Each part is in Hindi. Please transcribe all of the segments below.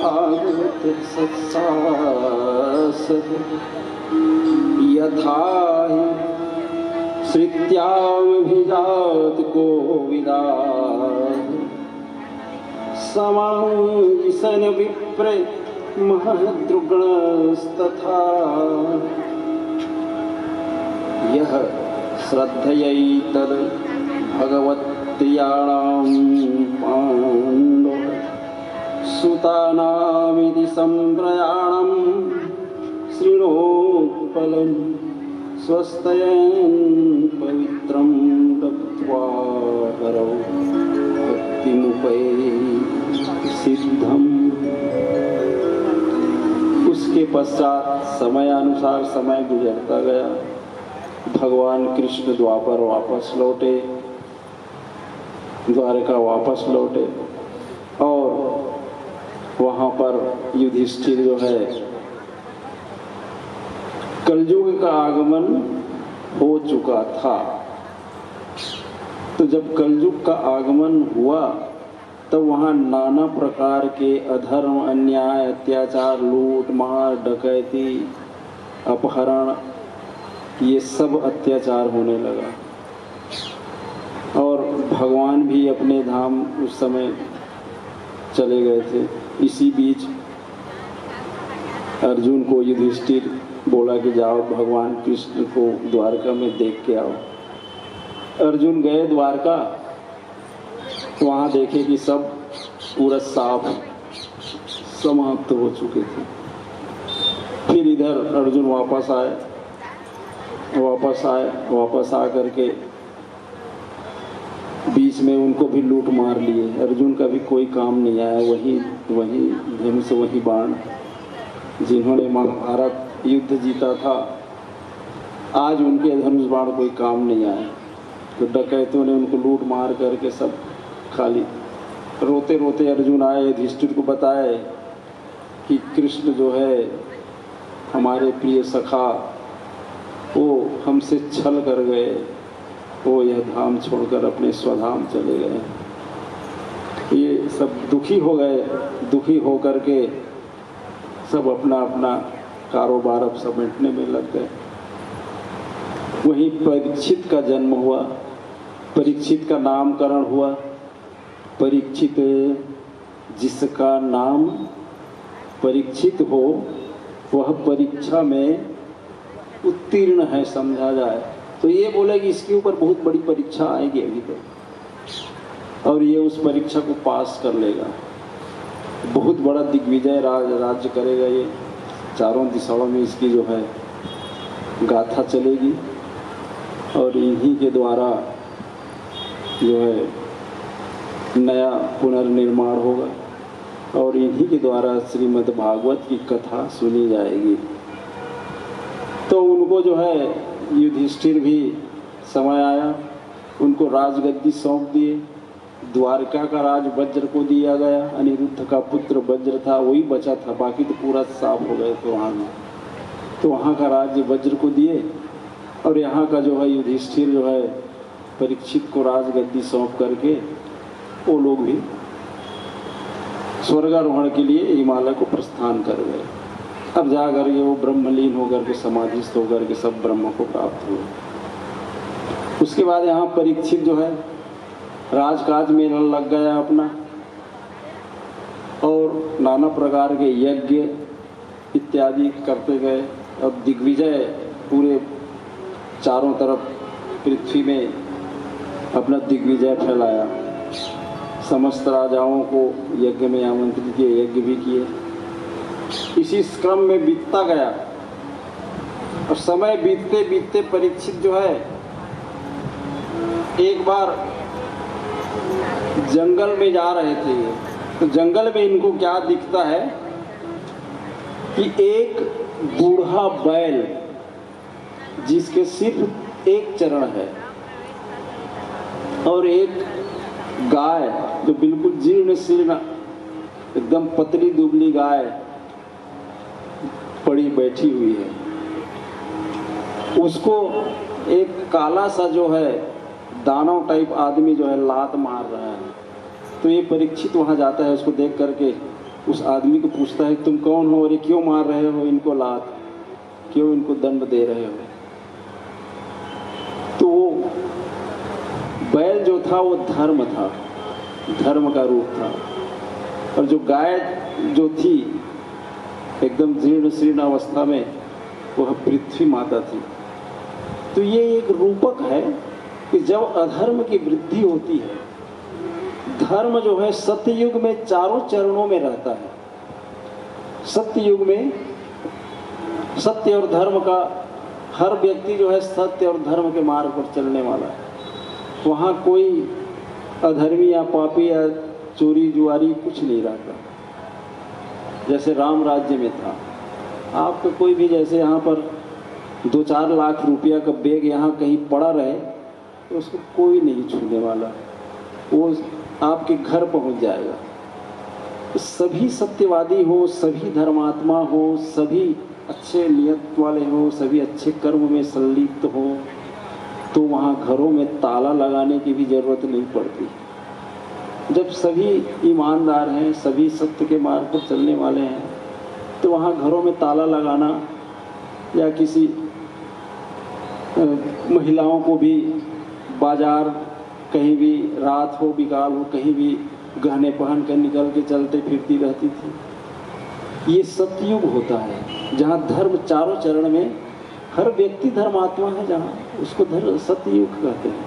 भागवत सत्सासद यथा हि श्रुत्यामभिजात कोविदाः समागिसन विप्र महद्रुगणस्तथा यः श्रद्धयैतद् भगवत्याणां पाण्डव सुतानामिति सम्प्रयाणं शृणोत्पलं स्वस्तयन् पवित्रं लब्ध्वा करौ भक्तिमुपैति सिद्धम्। उसके पश्चात समयानुसार समय गुजरता गया। भगवान कृष्ण द्वापर वापस लौटे, द्वारका वापस लौटे और वहाँ पर युधिष्ठिर जो है, कलयुग का आगमन हो चुका था। तो जब कलयुग का आगमन हुआ तब वहाँ नाना प्रकार के अधर्म, अन्याय, अत्याचार, लूट मार, डकैती, अपहरण, ये सब अत्याचार होने लगा। और भगवान भी अपने धाम उस समय चले गए थे। इसी बीच अर्जुन को युधिष्ठिर बोला कि जाओ भगवान कृष्ण को द्वारका में देख के आओ। अर्जुन गए द्वारका, वहाँ देखे कि सब पूरा साफ समाप्त हो चुके थे। फिर इधर अर्जुन वापस आ करके बीच में उनको भी लूट मार लिए। अर्जुन का भी कोई काम नहीं आया। वही धनुष, वही बाण जिन्होंने महाभारत युद्ध जीता था, आज उनके धनुष बाण कोई काम नहीं आया। तो डकैतों ने उनको लूट मार करके सब खाली। रोते रोते अर्जुन आए, युधिष्ठिर को बताए कि कृष्ण जो है हमारे प्रिय सखा, वो हमसे छल कर गए, वो यह धाम छोड़कर अपने स्वधाम चले गए। ये सब दुखी हो गए। दुखी हो करके सब अपना अपना कारोबार अब समेटने में लग गए। वहीं परीक्षित का जन्म हुआ, परीक्षित का नामकरण हुआ। परीक्षित जिसका नाम परीक्षित हो, वह परीक्षा में उत्तीर्ण है समझा जाए। तो ये बोले कि इसके ऊपर बहुत बड़ी परीक्षा आएगी अभी तो, और ये उस परीक्षा को पास कर लेगा। बहुत बड़ा दिग्विजय राज्य करेगा। ये चारों दिशाओं में इसकी जो है गाथा चलेगी और इन्हीं के द्वारा जो है नया पुनर्निर्माण होगा और इन्हीं के द्वारा श्रीमद् भागवत की कथा सुनी जाएगी। तो उनको जो है युधिष्ठिर भी समय आया, उनको राजगद्दी सौंप दिए। द्वारका का राज वज्र को दिया गया। अनिरुद्ध का पुत्र वज्र था, वही बचा था, बाकी तो पूरा साफ हो गए थे वहाँ में। तो वहाँ का राज्य वज्र को दिए और यहाँ का जो है युधिष्ठिर जो है परीक्षित को राजगद्दी सौंप करके वो लोग भी स्वर्गारोहण के लिए हिमालय को प्रस्थान कर गए। अब जा करके वो ब्रह्मलीन होकर के समाधिस्थ होकर के सब ब्रह्म को प्राप्त हुए। उसके बाद यहाँ परीक्षित जो है राजकाज में लग गया अपना और नाना प्रकार के यज्ञ इत्यादि करते गए। अब दिग्विजय पूरे चारों तरफ पृथ्वी में अपना दिग्विजय फैलाया। समस्त राजाओं को यज्ञ में आमंत्रित किए, यज्ञ भी किए। इसी क्रम में बीतता गया और समय बीतते बीतते परीक्षित जो है एक बार जंगल में जा रहे थे। तो जंगल में इनको क्या दिखता है कि एक बूढ़ा बैल जिसके सिर्फ एक चरण है और एक गाय जो बिल्कुल जीर्ण शीर्ण एकदम पतली दुबली गाय पड़ी बैठी हुई है। उसको एक काला सा जो है दानव टाइप आदमी जो है लात मार रहा है। तो ये परीक्षित वहाँ जाता है, उसको देख करके उस आदमी को पूछता है तुम कौन हो और ये क्यों मार रहे हो इनको लात, क्यों इनको दंड दे रहे हो। तो वो बैल जो था वो धर्म था, धर्म का रूप था, और जो गाय जो थी एकदम जीर्ण शीर्ण अवस्था में वह पृथ्वी माता थी। तो ये एक रूपक है कि जब अधर्म की वृद्धि होती है, धर्म जो है सत्ययुग में चारों चरणों में रहता है। सत्ययुग में सत्य और धर्म का हर व्यक्ति जो है सत्य और धर्म के मार्ग पर चलने वाला है। वहाँ कोई अधर्मी या पापी या चोरी जुआरी कुछ नहीं रहता। जैसे राम राज्य में था, आपका कोई भी जैसे यहाँ पर 2-4 लाख रुपया का बैग यहाँ कहीं पड़ा रहे तो उसको कोई नहीं छूने वाला, वो आपके घर पहुँच जाएगा। तो सभी सत्यवादी हो, सभी धर्मात्मा हो, सभी अच्छे नियत वाले हो, सभी अच्छे कर्म में संलिप्त हो, तो वहाँ घरों में ताला लगाने की भी ज़रूरत नहीं पड़ती। जब सभी ईमानदार हैं, सभी सत्य के मार्ग पर चलने वाले हैं, तो वहाँ घरों में ताला लगाना या किसी महिलाओं को भी बाजार कहीं भी रात हो बिकाल हो कहीं भी गहने पहन कर निकल के चलते फिरती रहती थी। ये सतयुग होता है जहाँ धर्म चारों चरण में, हर व्यक्ति धर्मात्मा है, जहाँ उसको धर्म सतयुग कहते हैं।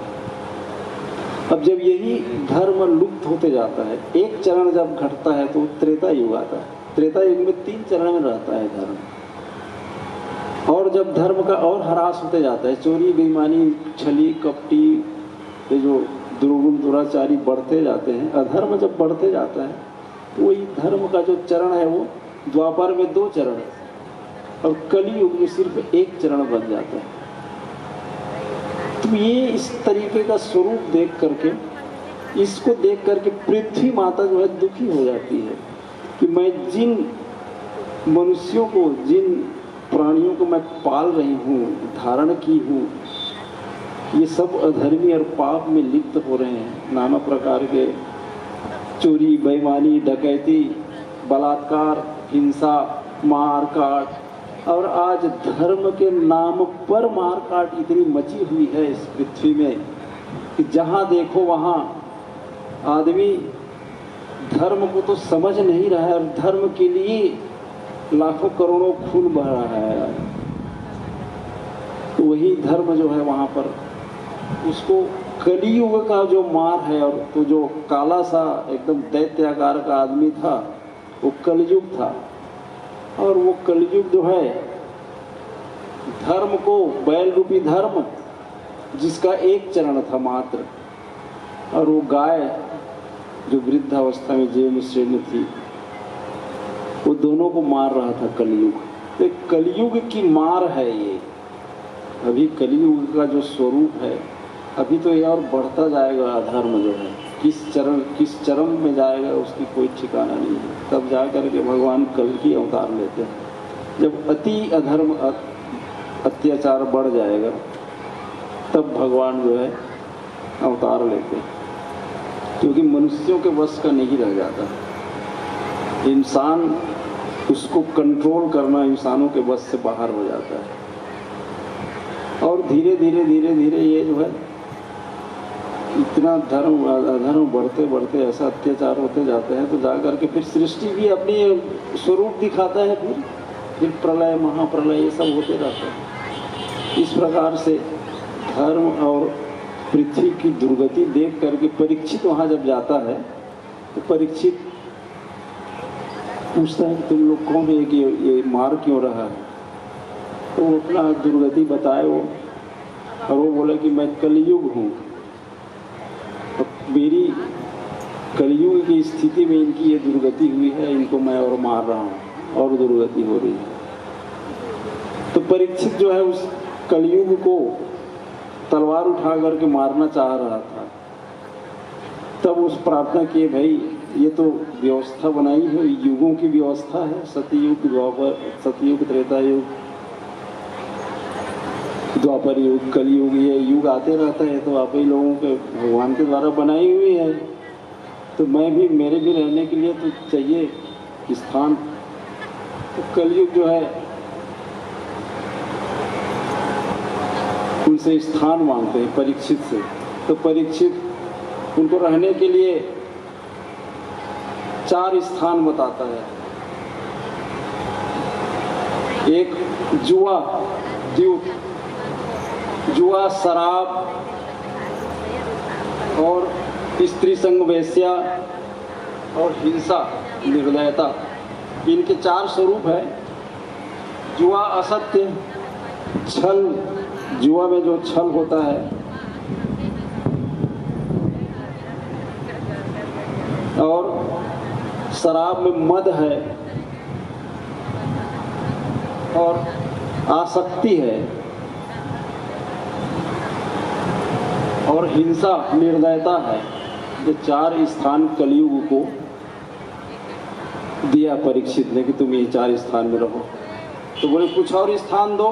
अब जब यही धर्म लुप्त होते जाता है, एक चरण जब घटता है तो त्रेता युग आता है। त्रेता युग में 3 चरण में रहता है धर्म, और जब धर्म का और ह्रास होते जाता है, चोरी बेईमानी छली कपटी ये जो दुर्गुण दुराचारी बढ़ते जाते हैं, अधर्म जब बढ़ते जाता है तो वही धर्म का जो चरण है वो द्वापर में 2 चरण है और कली युग में सिर्फ 1 चरण बन जाता है। तो ये इस तरीके का स्वरूप देख करके, इसको देख करके पृथ्वी माता जो है दुखी हो जाती है कि मैं जिन मनुष्यों को, जिन प्राणियों को मैं पाल रही हूँ, धारण की हूँ, ये सब अधर्मी और पाप में लिप्त हो रहे हैं। नाना प्रकार के चोरी बेईमानी डकैती बलात्कार हिंसा मार काट, और आज धर्म के नाम पर मार काट इतनी मची हुई है इस पृथ्वी में कि जहाँ देखो वहाँ आदमी धर्म को तो समझ नहीं रहा है और धर्म के लिए लाखों करोड़ों खून बह रहा है। तो वही धर्म जो है वहाँ पर उसको कलियुग का जो मार है, और तो जो काला सा एकदम दैत्याकार का आदमी था वो कलयुग था। और वो कलयुग जो है धर्म को, बैल रूपी धर्म जिसका 1 चरण था मात्र, और वो गाय जो वृद्धावस्था में जीर्ण शीर्ण थी, वो दोनों को मार रहा था कलयुग। तो कलयुग की मार है ये। अभी कलयुग का जो स्वरूप है, अभी तो ये और बढ़ता जाएगा। अधर्म जो है किस चरम में जाएगा उसकी कोई ठिकाना नहीं है। तब जा करके भगवान कल्कि अवतार लेते हैं। जब अति अधर्म अत्याचार बढ़ जाएगा तब भगवान जो है अवतार लेते हैं, क्योंकि मनुष्यों के वश का नहीं रह जाता। इंसान उसको कंट्रोल करना इंसानों के वश से बाहर हो जाता है, और धीरे धीरे धीरे धीरे ये जो है इतना धर्म अधर्म बढ़ते बढ़ते ऐसा अत्याचार होते जाते हैं, तो जाकर के फिर सृष्टि भी अपनी स्वरूप दिखाता है। फिर प्रलय महाप्रलय ये सब होते रहते हैं। इस प्रकार से धर्म और पृथ्वी की दुर्गति देख करके परीक्षित वहाँ जब जाता है तो परीक्षित पूछता है कि तुम लोग कौन है कि ये मार क्यों रहा है। तो वो अपना दुर्गति बताए वो, और वो बोले कि मैं कलयुग हूँ, मेरी कलयुग की स्थिति में इनकी ये दुर्गति हुई है, इनको मैं और मार रहा हूँ और दुर्गति हो रही है। तो परीक्षित जो है उस कलयुग को तलवार उठा करके मारना चाह रहा था। तब उस प्रार्थना किए, भाई ये तो व्यवस्था बनाई है, युगों की व्यवस्था है, सतयुग द्वापर, सतयुग त्रेता युग द्वापर युग कलयुग, ये युग आते रहता है, तो आप ही लोगों के भगवान के द्वारा बनाई हुई है। तो मैं भी, मेरे भी रहने के लिए तो चाहिए स्थान, तो कलयुग जो है उनसे स्थान मांगते हैं परीक्षित से। तो परीक्षित उनको रहने के लिए 4 स्थान बताता है। एक जुआ, द्यूत, जुआ, शराब और स्त्री संग, वेश्या और हिंसा, निर्दयता, इनके 4 स्वरूप है। जुआ असत्य, छल, जुआ में जो छल होता है, और शराब में मद है, और आसक्ति है, और हिंसा, निर्दयता है। ये 4 स्थान कलयुग को दिया परीक्षित ने कि तुम ये 4 स्थान में रहो। तो बोले कुछ और स्थान दो,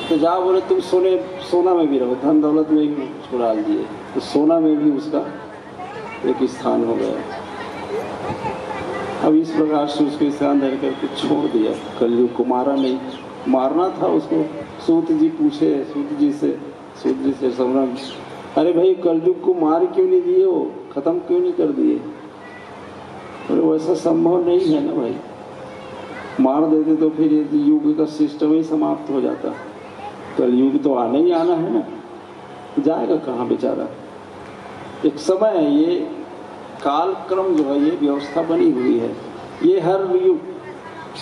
तो जा बोले तुम सोना में भी रहो, धन दौलत में भी उसको डाल दिए, तो सोना में भी उसका एक स्थान हो गया। अब इस प्रकार से उसको स्थान दे करके छोड़ दिया। कलयुग को मारा नहीं, मारना था उसको। सूत जी पूछे सूत जी से समरन, अरे भाई कलयुग को मार क्यों नहीं दिए, वो खत्म क्यों नहीं कर दिए? बोले वैसा संभव नहीं है ना भाई, मार देते तो फिर ये युग का सिस्टम ही समाप्त हो जाता। कलयुग तो आना ही आना है ना, जाएगा कहाँ बेचारा। एक समय है, ये कालक्रम जो है, ये व्यवस्था बनी हुई है, ये हर युग।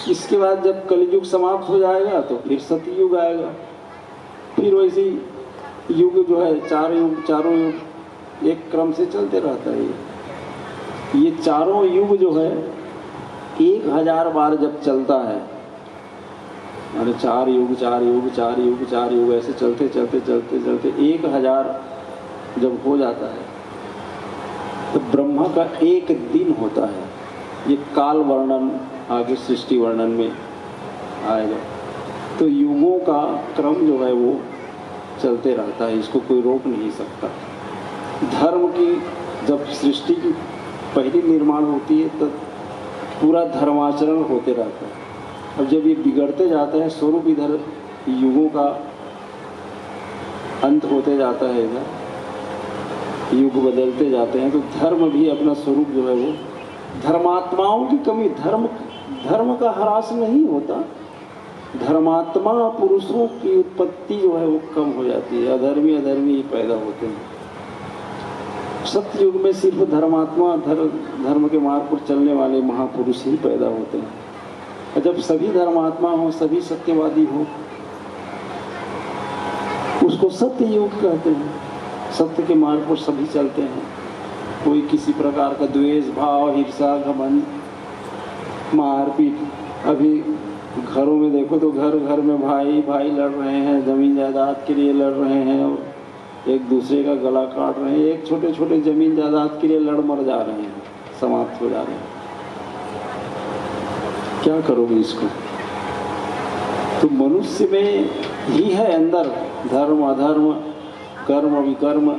इसके बाद जब कलयुग समाप्त हो जाएगा तो फिर सतयुग आएगा, फिर वैसे युग जो है, चारों युग एक क्रम से चलते रहता है। ये चारों युग जो है 1000 बार जब चलता है, माने 4 युग ऐसे चलते 1000 जब हो जाता है तो ब्रह्मा का एक दिन होता है। ये काल वर्णन आगे सृष्टि वर्णन में आएगा। तो युगों का क्रम जो है वो चलते रहता है, इसको कोई रोक नहीं सकता। धर्म की जब सृष्टि की पहली निर्माण होती है तब पूरा धर्माचरण होते रहता है। अब जब ये बिगड़ते जाता है स्वरूप, इधर युगों का अंत होते जाता है, इधर युग बदलते जाते हैं, तो धर्म भी अपना स्वरूप जो है वो, धर्मात्माओं की कमी, धर्म का ह्रास नहीं होता, धर्मात्मा पुरुषों की उत्पत्ति जो है वो कम हो जाती है, अधर्मी ही पैदा होते हैं। सत्युग में सिर्फ धर्मात्मा, धर्म के मार्ग पर चलने वाले महापुरुष ही पैदा होते हैं। और जब सभी धर्मात्मा हो, सभी सत्यवादी हो, उसको सत्य युग कहते हैं। सत्य के मार्ग पर सभी चलते हैं, कोई किसी प्रकार का द्वेष भाव, हिंसा, घमंड, मारपीट। अभी घरों में देखो तो घर में भाई लड़ रहे हैं, जमीन जायदाद के लिए लड़ रहे हैं और एक दूसरे का गला काट रहे हैं। एक छोटे जमीन जायदाद के लिए लड़ मर जा रहे हैं, समाप्त हो जा रहे हैं। क्या करोगे इसको? तो मनुष्य में ही है अंदर धर्म अधर्म, कर्म विकर्म,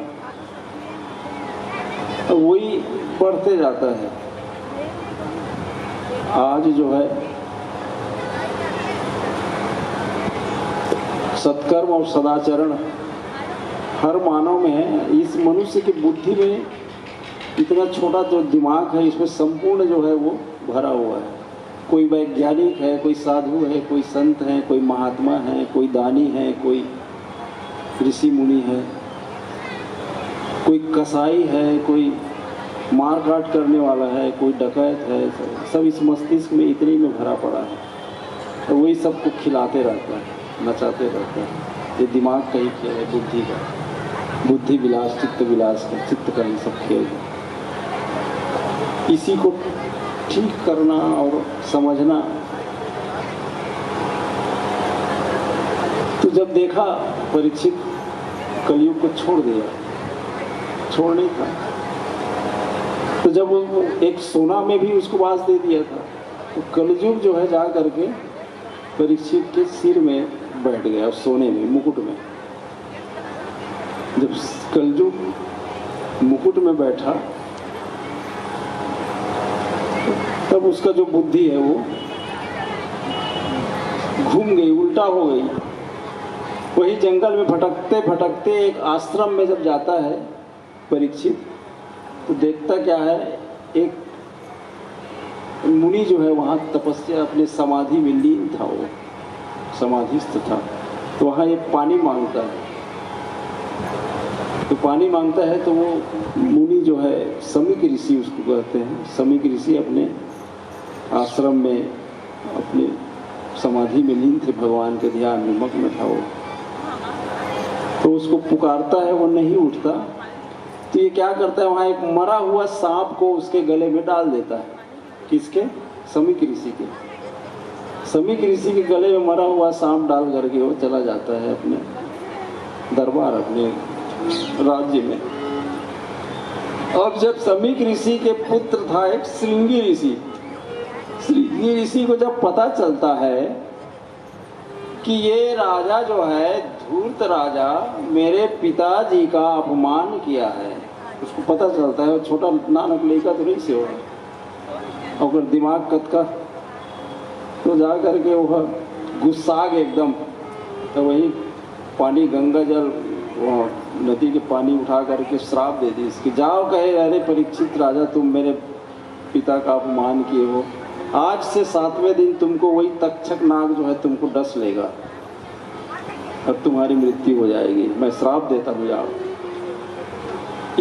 वही बढ़ते जाता है। आज जो है सत्कर्म और सदाचरण हर मानव में है। इस मनुष्य की बुद्धि में इतना छोटा जो दिमाग है, इसमें संपूर्ण जो है वो भरा हुआ है। कोई वैज्ञानिक है, कोई साधु है, कोई संत है, कोई महात्मा है, कोई दानी है, कोई ऋषि मुनि है, कोई कसाई है, कोई मार काट करने वाला है, कोई डकैत है। सब इस मस्तिष्क में इतने में भरा पड़ा है, तो वही सबको खिलाते रहता है, नचाते रहता है। ये दिमाग का ही खेल है, बुद्धि का, बुद्धि विलास, चित्त विलास का, चित्त का ही सब खेल है। इसी को ठीक करना और समझना। तो जब देखा परीक्षित कलयुग को छोड़ दिया, छोड़ नहीं था, तो जब वो एक सोना में भी उसको बांस दे दिया था, तो कलयुग जो है जा करके परीक्षित के सिर में बैठ गया, सोने में, मुकुट में। जब कलयुग मुकुट में बैठा तब अब उसका जो बुद्धि है वो घूम गई, उल्टा हो गई। वही जंगल में भटकते भटकते एक आश्रम में जब जाता है परीक्षित, तो देखता क्या है, एक मुनि जो है वहाँ तपस्या अपने समाधि में लीन था, वो समाधिस्थ था। तो वहाँ एक पानी मांगता है, तो पानी मांगता है तो वो मुनि जो है, समीक ऋषि उसको कहते हैं, समीक ऋषि अपने आश्रम में अपने समाधि में लीन थे, भगवान के ध्यान में मग्न था वो। तो उसको पुकारता है, वो नहीं उठता। तो ये क्या करता है, वहाँ एक मरा हुआ सांप को उसके गले में डाल देता है। किसके? समीक ऋषि के। समीक ऋषि के गले में मरा हुआ सांप डाल करके वो चला जाता है अपने दरबार, अपने राज्य में। अब जब समीक ऋषि के पुत्र था एक श्रृंगी ऋषि, श्रृंगी ऋषि को जब पता चलता है कि ये राजा जो है, धूर्त राजा, मेरे पिताजी का अपमान किया है, उसको पता चलता है। छोटा नानक लेका तो नहीं से हो, और दिमाग कतका, तो जा करके वह गुस्सा गए एकदम। तो वही पानी, गंगा जल, नदी के पानी उठा करके श्राप दे दी इसकी। जाओ कहे, अरे परीक्षित राजा, तुम मेरे पिता का अपमान किए हो, आज से 7वें दिन तुमको वही तक्षक नाग जो है तुमको डस लेगा और तुम्हारी मृत्यु हो जाएगी, मैं श्राप देता हूँ, जाओ।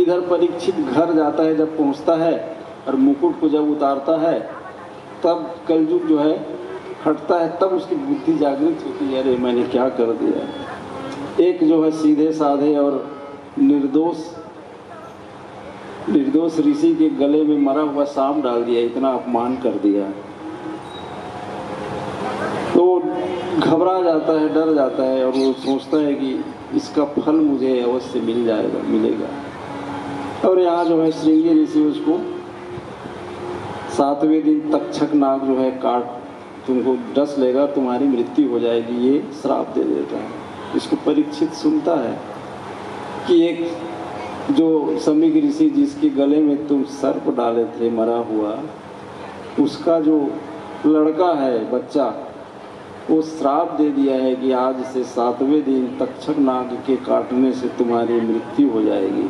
इधर परीक्षित घर जाता है, जब पहुँचता है और मुकुट को जब उतारता है, तब कलयुग जो है हटता है, तब उसकी बुद्धि जागृत होती है, अरे मैंने क्या कर दिया। एक जो है सीधे साधे और निर्दोष ऋषि के गले में मरा हुआ सांप डाल दिया, इतना अपमान कर दिया। तो घबरा जाता है, डर जाता है, और वो सोचता है कि इसका फल मुझे अवश्य मिलेगा। और यहाँ जो है श्रृंगी ऋषि उसको 7वें दिन तक्षक नाग जो है काट, तुमको डस लेगा, तुम्हारी मृत्यु हो जाएगी, ये श्राप दे देता है। इसको परीक्षित सुनता है कि एक जो समीक ऋषि जिसके गले में तुम सर्प डाले थे मरा हुआ, उसका जो लड़का है, बच्चा, वो श्राप दे दिया है कि आज से 7वें दिन तक्षक नाग के काटने से तुम्हारी मृत्यु हो जाएगी।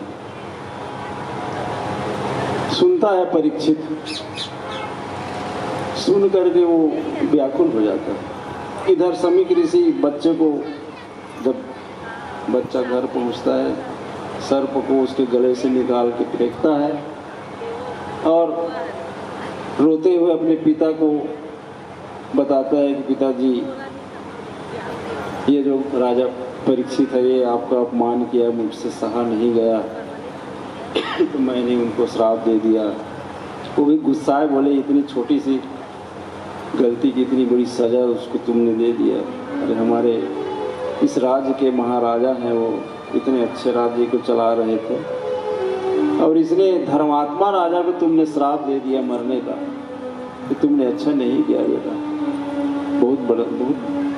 सुनता है परीक्षित, सुन करके वो व्याकुल हो जाता है। इधर समीक ऋषि बच्चे को, जब बच्चा घर पहुंचता है, सर्प को उसके गले से निकाल के फेंकता है और रोते हुए अपने पिता को बताता है कि पिताजी, ये जो राजा परीक्षित है, ये आपका अपमान किया, मुझसे सहा नहीं गया, तो मैंने उनको श्राप दे दिया। वो भी गुस्साए, बोले इतनी छोटी सी गलती की इतनी बड़ी सजा उसको तुमने दे दिया। अरे हमारे इस राज्य के महाराजा हैं, वो इतने अच्छे राज्य को चला रहे थे, और इसने धर्मात्मा राजा को तुमने श्राप दे दिया मरने का, तो तुमने अच्छा नहीं किया बेटा, बहुत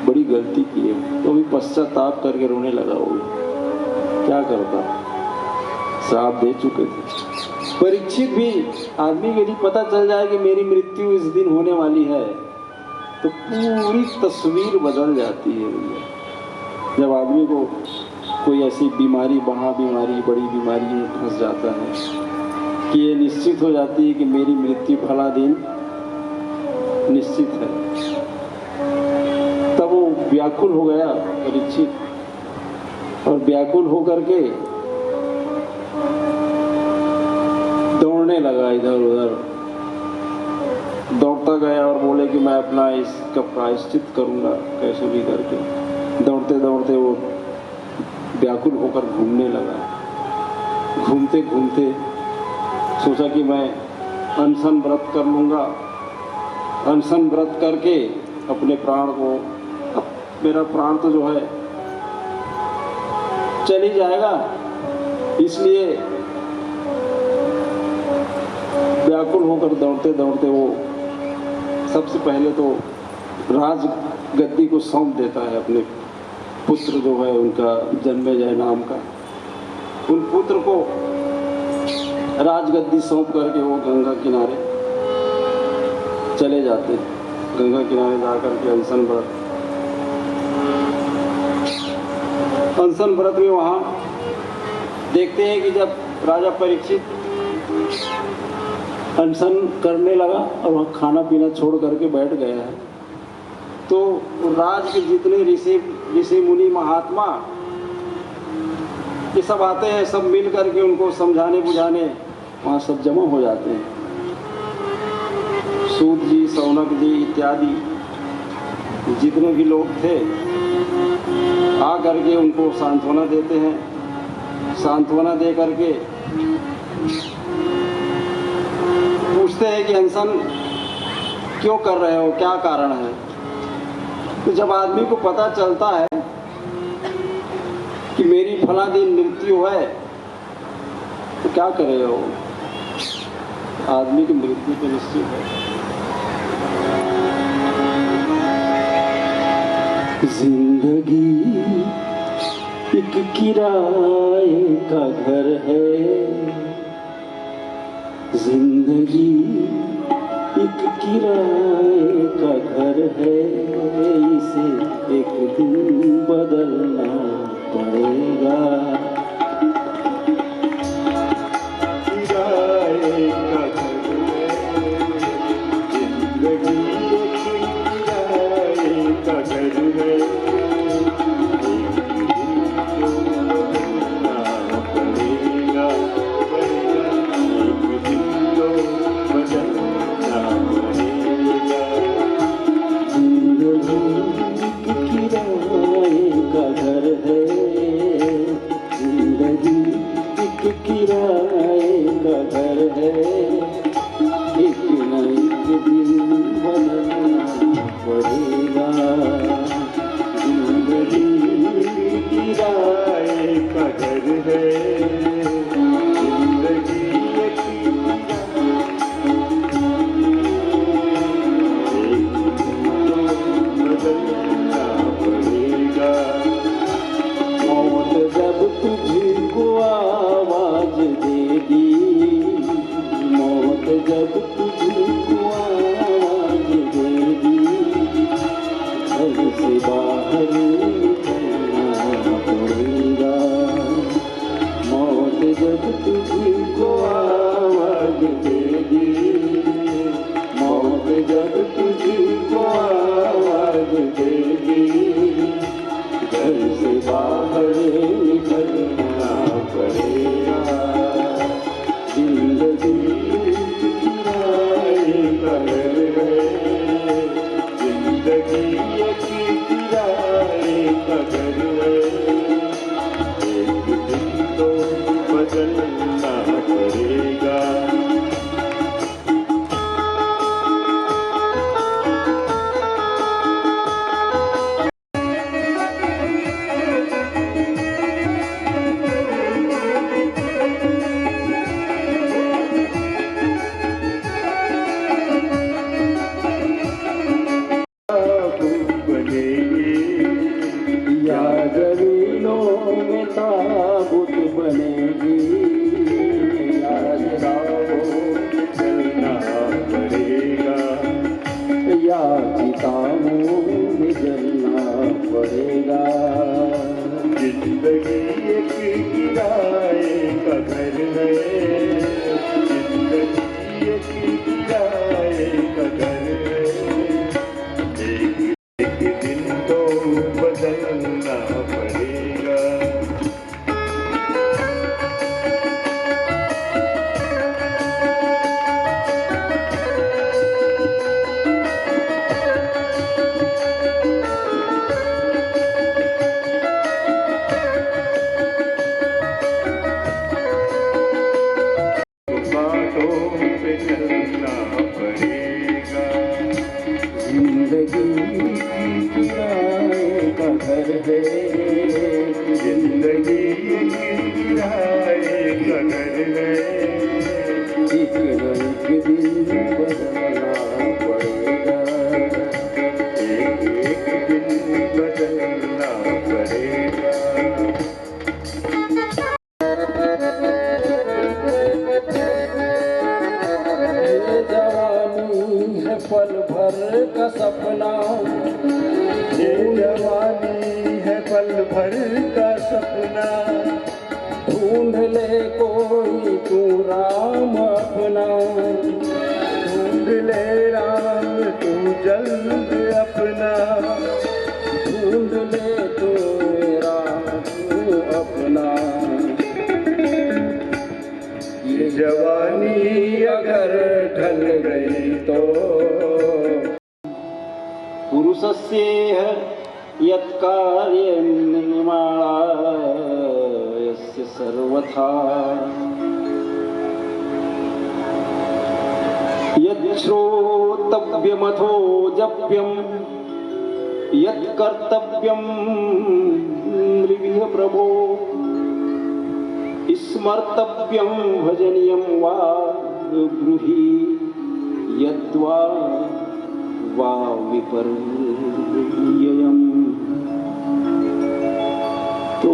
बड़ी गलती की है। तो भी पश्चाताप करके रोने लगा। वो क्या करता, श्राप दे चुके थे। परीक्षित भी, आदमी को यदि पता चल जाए कि मेरी मृत्यु इस दिन होने वाली है, तो पूरी तस्वीर बदल जाती है भैया। जब आदमी को कोई ऐसी बीमारी, महाबीमारी, बड़ी बीमारी में फंस जाता है कि ये निश्चित हो जाती है कि मेरी मृत्यु फला दिन निश्चित है, तब वो व्याकुल हो गया परीक्षित, और व्याकुल होकर के दौड़ने लगा, इधर उधर दौड़ता गया और बोले कि मैं अपना इसका प्रायश्चित करूंगा कैसे भी करके। दौड़ते दौड़ते वो व्याकुल होकर घूमने लगा। घूमते घूमते सोचा कि मैं अनशन व्रत कर लूँगा, अनशन व्रत करके अपने प्राण को, अब मेरा प्राण तो जो है चल ही जाएगा, इसलिए व्याकुल होकर दौड़ते दौड़ते वो सबसे पहले तो राज गद्दी को सौंप देता है अपने पुत्र जो है उनका, जन्मेजय नाम का। उन पुत्र को राजगद्दी सौंप करके वो गंगा किनारे चले जाते हैं गंगा किनारे जाकर के अनशन व्रत। अनशन व्रत में वहाँ देखते हैं कि जब राजा परीक्षित अनशन करने लगा और वहाँ खाना पीना छोड़ करके बैठ गया है, तो राज के जितने ऋषि मुनि महात्मा ये सब आते हैं, सब मिल करके उनको समझाने बुझाने वहाँ सब जमा हो जाते हैं। सूत जी, सौनक जी इत्यादि जितने भी लोग थे आ करके उनको सांत्वना देते हैं। सांत्वना दे करके पूछते हैं कि अनशन क्यों कर रहे हो, क्या कारण है। तो जब आदमी को पता चलता है कि मेरी फला दिन मृत्यु है, तो क्या करे हो, आदमी की मृत्यु तो निश्चित है। जिंदगी एक किराए का घर है, जिंदगी एक किराए का घर है, इसे एक दिन बदलना पड़ेगा। किराए का घर है, जिंदगी एक किराए का घर है, भर का सपना, ये जवानी है पल भर का सपना, ढूंढ ले कोई तू राम अपना, ढूंढ ले राम तू जल्द अपना, ढूंढ ले तू राम तू अपना। ये जवानी अगर ढल गई तो पुरुषस्येह यत्कार्यं निर्मायस्य सर्वथा, यच्छ्रोतव्यमथो जप्यं यत्कर्तव्यं नृभिः प्रभो, स्मर्तव्यं भजनीयं वा ब्रूहि यद्वा वा विपर्ययम्। तो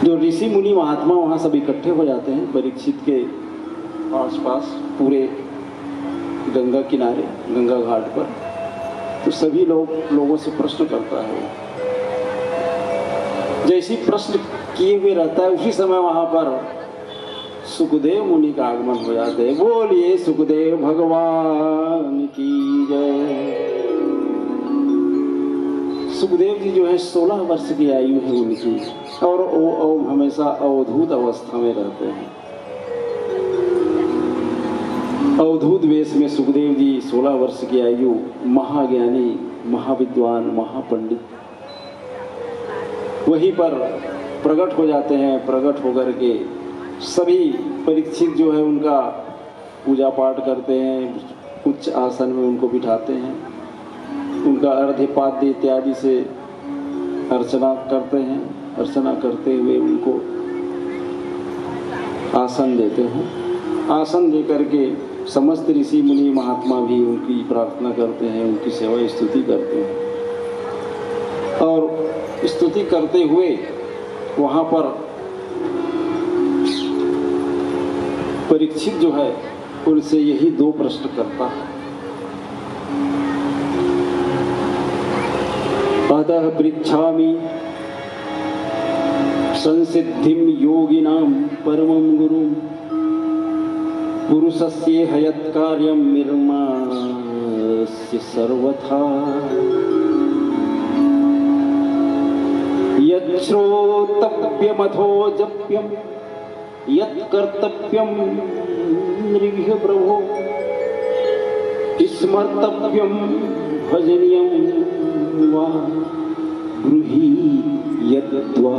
जो ऋषि मुनि महात्मा वहाँ सब इकट्ठे हो जाते हैं परीक्षित के आसपास, पूरे गंगा किनारे, गंगा घाट पर। तो सभी लोगों से प्रश्न करता है। जैसी प्रश्न किए हुए रहता है उसी समय वहाँ पर सुखदेव मुनि का आगमन हो जाते हैं। बोलिए सुखदेव भगवान की जय। सुखदेव जी जो है 16 वर्ष की आयु है उनकी, और वो हमेशा अवधूत अवस्था में रहते हैं। अवधूत वेश में सुखदेव जी 16 वर्ष की आयु, महाज्ञानी, महाविद्वान, महापंडित वहीं पर प्रकट हो जाते हैं। प्रकट होकर के सभी परीक्षित जो है उनका पूजा पाठ करते हैं, उच्च आसन में उनको बिठाते हैं, उनका अर्घ्यपाद्य इत्यादि से अर्चना करते हैं। अर्चना करते हुए उनको आसन देते हैं। आसन दे करके समस्त ऋषि मुनि महात्मा भी उनकी प्रार्थना करते हैं, उनकी सेवा स्तुति करते हैं। और स्तुति करते हुए वहाँ पर परीक्षित जो है उनसे यही 2 प्रश्न करता है। अतः पृच्छामि संसिद्धिं योगिनां परमं गुरुं, पुरुषस्य यत्कार्यं निर्मास्य सर्वथा, यच्छ्रोतव्यमथो जप्यं यत्कर्तव्यं नृभिः प्रभो, स्मर्तव्यं भजनीयं वा ब्रूहि यद्वा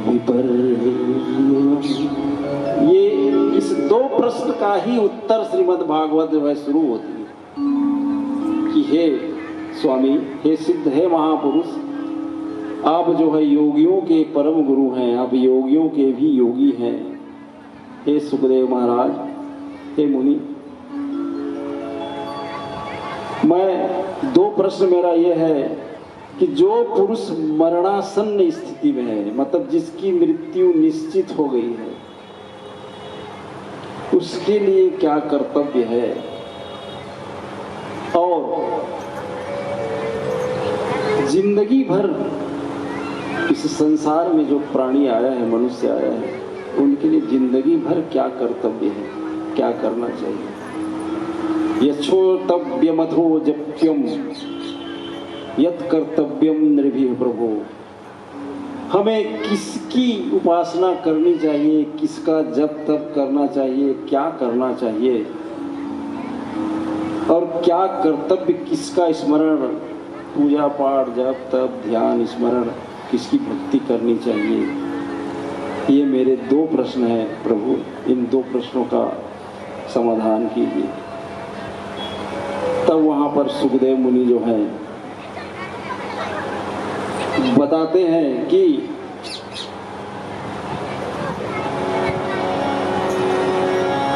विपर्ययम्। ये इस 2 प्रश्न का ही उत्तर श्रीमद् भागवत में शुरू होती है कि हे स्वामी, हे सिद्ध, हे महापुरुष, आप जो है योगियों के परम गुरु हैं, आप योगियों के भी योगी हैं। हे सुखदेव महाराज, हे मुनि, मैं 2 प्रश्न मेरा यह है कि जो पुरुष मरणासन्न स्थिति में है, मतलब जिसकी मृत्यु निश्चित हो गई है, उसके लिए क्या कर्तव्य है, और जिंदगी भर इस संसार में जो प्राणी आया है, मनुष्य आया है, उनके लिए जिंदगी भर क्या कर्तव्य है, क्या करना चाहिए। यच्छ्रोतव्यमथो जप्यं यत्कर्तव्यं नृभिः प्रभो, हमें किसकी उपासना करनी चाहिए, किसका जप तप करना चाहिए, क्या करना चाहिए, और क्या कर्तव्य, किसका स्मरण, पूजा पाठ, जप तप, ध्यान, स्मरण, किसकी भक्ति करनी चाहिए। ये मेरे 2 प्रश्न हैं प्रभु, इन 2 प्रश्नों का समाधान कीजिए। तब वहाँ पर सुखदेव मुनि जो हैं बताते हैं कि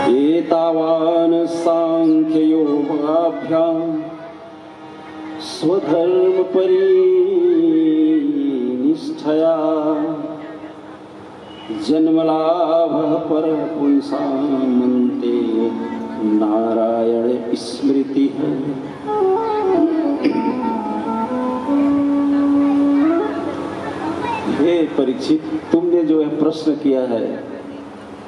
एतावान सांख्य योगाभ्याम स्वधर्म परिनिष्ठया जन्मलाभ पर पुंसामन्ते नारायण स्मृति है। हे परीक्षित, तुमने जो है प्रश्न किया है,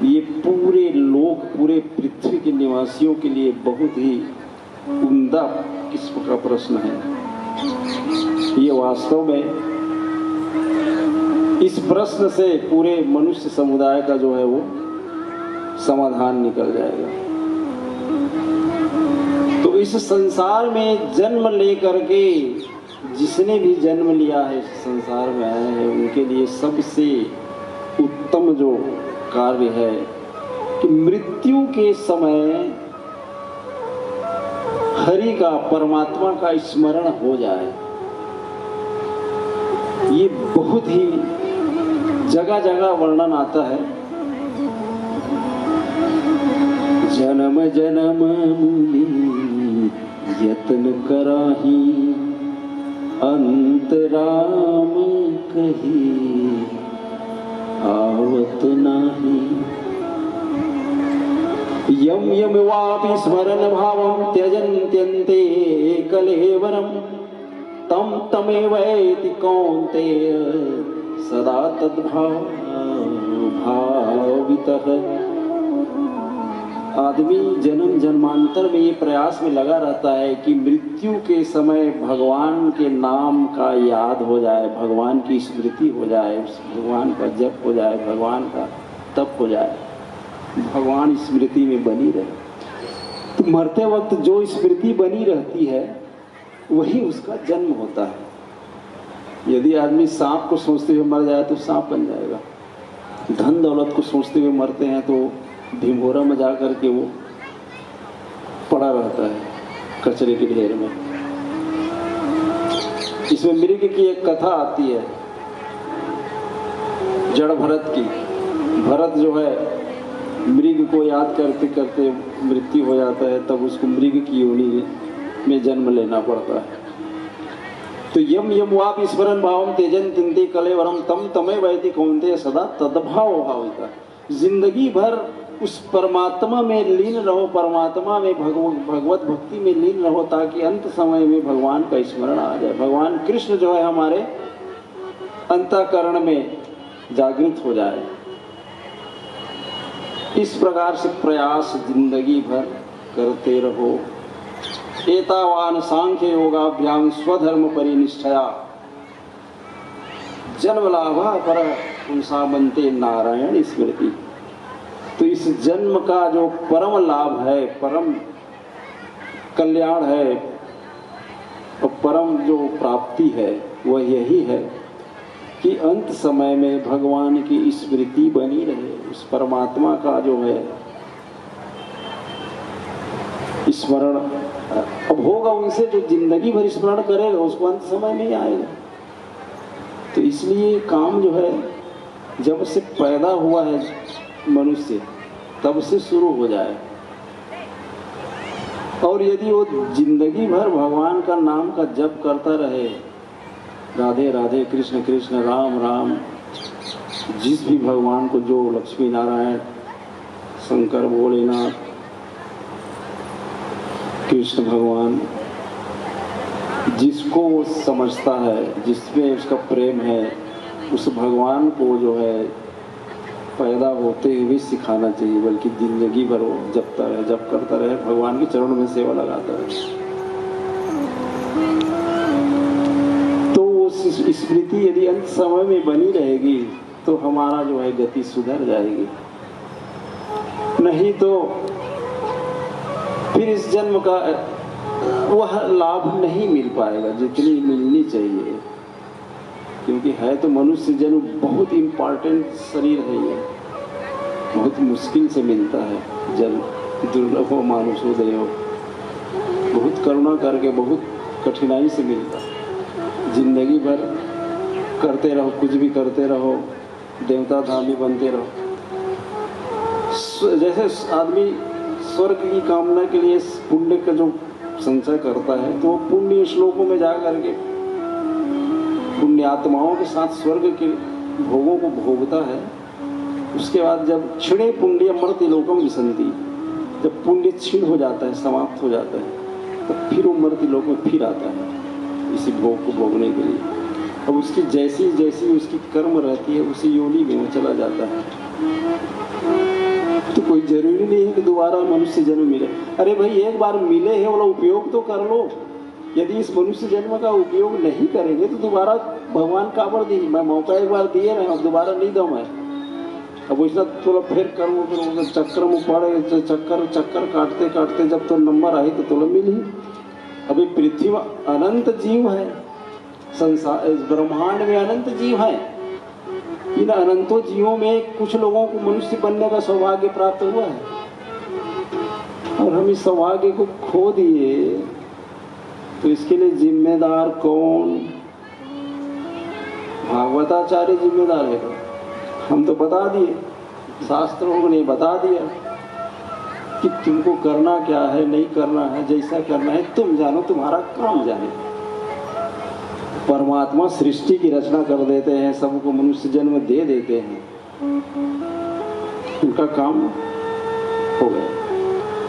ये पूरे लोक, पूरे पृथ्वी के निवासियों के लिए बहुत ही उम्दा किस्म का प्रश्न है। ये वास्तव में इस प्रश्न से पूरे मनुष्य समुदाय का जो है वो समाधान निकल जाएगा। तो इस संसार में जन्म लेकर के जिसने भी जन्म लिया है, इस संसार में आए हैं, उनके लिए सबसे उत्तम जो कार्य है कि मृत्यु के समय हरि का, परमात्मा का स्मरण हो जाए। ये बहुत ही जगह जगह वर्णन आता है। जन्म जन्म मुनि यत्न कराही, अंतराम कही आवत नाही। यम यम वापि स्मरण भावं त्यजन्त्यन्ते कलेवरम, तम तमेवैति कौन्तेय सदा तद्भाव भावितः। आदमी जन्म जन्मांतर में ये प्रयास में लगा रहता है कि मृत्यु के समय भगवान के नाम का याद हो जाए, भगवान की स्मृति हो जाए, भगवान का जप हो जाए, भगवान का तप हो जाए, भगवान स्मृति में बनी रहे। तो मरते वक्त जो स्मृति बनी रहती है वही उसका जन्म होता है। यदि आदमी सांप को सोचते हुए मर जाए तो सांप बन जाएगा। धन दौलत को सोचते हुए मरते हैं तो भिंगोरा में जा करके वो पड़ा रहता है कचरे के ढेर में। इसमें मृग की एक कथा आती है, जड़ भरत की। भरत जो है मृग को याद करते करते मृत्यु हो जाता है, तब उसको मृग की योनि में जन्म लेना पड़ता है। तो यम यम वाप स्मरण भावम तेजन तिंते कलेवरम, तम तमे वैति कौन्तेय सदा तद्भाव भाविता। जिंदगी भर उस परमात्मा में लीन रहो, परमात्मा में भगवत भक्ति में लीन रहो, ताकि अंत समय में भगवान का स्मरण आ जाए। भगवान कृष्ण जो है हमारे अंतःकरण में जागृत हो जाए। इस प्रकार से प्रयास जिंदगी भर करते रहो। एतावान सांख्य योगाभ्याम स्वधर्म परिनिष्ठया जन्म लाभा पर पुंसा बनते नारायण स्मृति। तो इस जन्म का जो परम लाभ है, परम कल्याण है और परम जो प्राप्ति है वह यही है कि अंत समय में भगवान की स्मृति बनी रहे। उस परमात्मा का जो है स्मरण अब होगा उनसे, जो जिंदगी भर स्मरण करेगा उसको अंत समय में ही आएगा। तो इसलिए काम जो है जब से पैदा हुआ है मनुष्य तब से शुरू हो जाए, और यदि वो जिंदगी भर भगवान का नाम का जप करता रहे, राधे राधे कृष्ण कृष्ण राम राम, जिस भी भगवान को, जो लक्ष्मी नारायण शंकर भोलेनाथ कृष्ण भगवान, जिसको वो समझता है, जिसमें उसका प्रेम है, उस भगवान को जो है पैदा होते हुए सिखाना चाहिए, बल्कि जिंदगी भर वो जपता रहे, जप करता रहे, भगवान के चरणों में सेवा लगाता रहे। तो वो स्मृति यदि अंत समय में बनी रहेगी तो हमारा जो है गति सुधर जाएगी। नहीं तो फिर इस जन्म का वह लाभ नहीं मिल पाएगा जितनी मिलनी चाहिए, क्योंकि है तो मनुष्य जन्म बहुत इम्पॉर्टेंट शरीर है, ये बहुत मुश्किल से मिलता है जन्म। दुर्लभो मानुषोदय, बहुत करुणा करके बहुत कठिनाई से मिलता है। जिंदगी भर करते रहो, कुछ भी करते रहो, देवता धामी बनते रहो। जैसे आदमी स्वर्ग की कामना के लिए पुण्य का जो संचय करता है, तो वो पुण्य श्लोकों में जा करके पुण्यात्माओं के साथ स्वर्ग के भोगों को भोगता है। उसके बाद जब क्षणे पुण्य मर्त्य लोकम विसंति, जब पुण्य क्षीण हो जाता है, समाप्त हो जाता है, तो फिर वो मर्त्य लोक में फिर आता है इसी भोग को भोगने के लिए। अब उसकी जैसी जैसी उसकी कर्म रहती है उसी योनि में वो चला जाता है। तो कोई जरूरी नहीं है कि दोबारा मनुष्य जन्म मिले। अरे भाई एक बार मिले है वाला उपयोग तो कर लो। यदि इस मनुष्य जन्म का उपयोग नहीं करेंगे तो दोबारा भगवान काबर दी, मैं मौका एक बार दिए रहे, अब दोबारा नहीं दूँ मैं। अब वैसा थोड़ा फिर करूँ, फिर चक्कर में पड़े, चक्कर काटते काटते जब तो नंबर आई तो मिल ही। अभी पृथ्वी में अनंत जीव है, संसार इस ब्रह्मांड में अनंत जीव है। इन अनंतों जीवों में कुछ लोगों को मनुष्य बनने का सौभाग्य प्राप्त हुआ है और हम इस सौभाग्य को खो दिए। तो इसके लिए जिम्मेदार कौन? भागवताचार्य जिम्मेदार है। हम तो बता दिए, शास्त्रों ने बता दिया कि तुमको करना क्या है, नहीं करना है, जैसा करना है तुम जानो, तुम्हारा काम जाने। परमात्मा सृष्टि की रचना कर देते हैं, सबको मनुष्य जन्म दे देते हैं, उनका काम हो गया।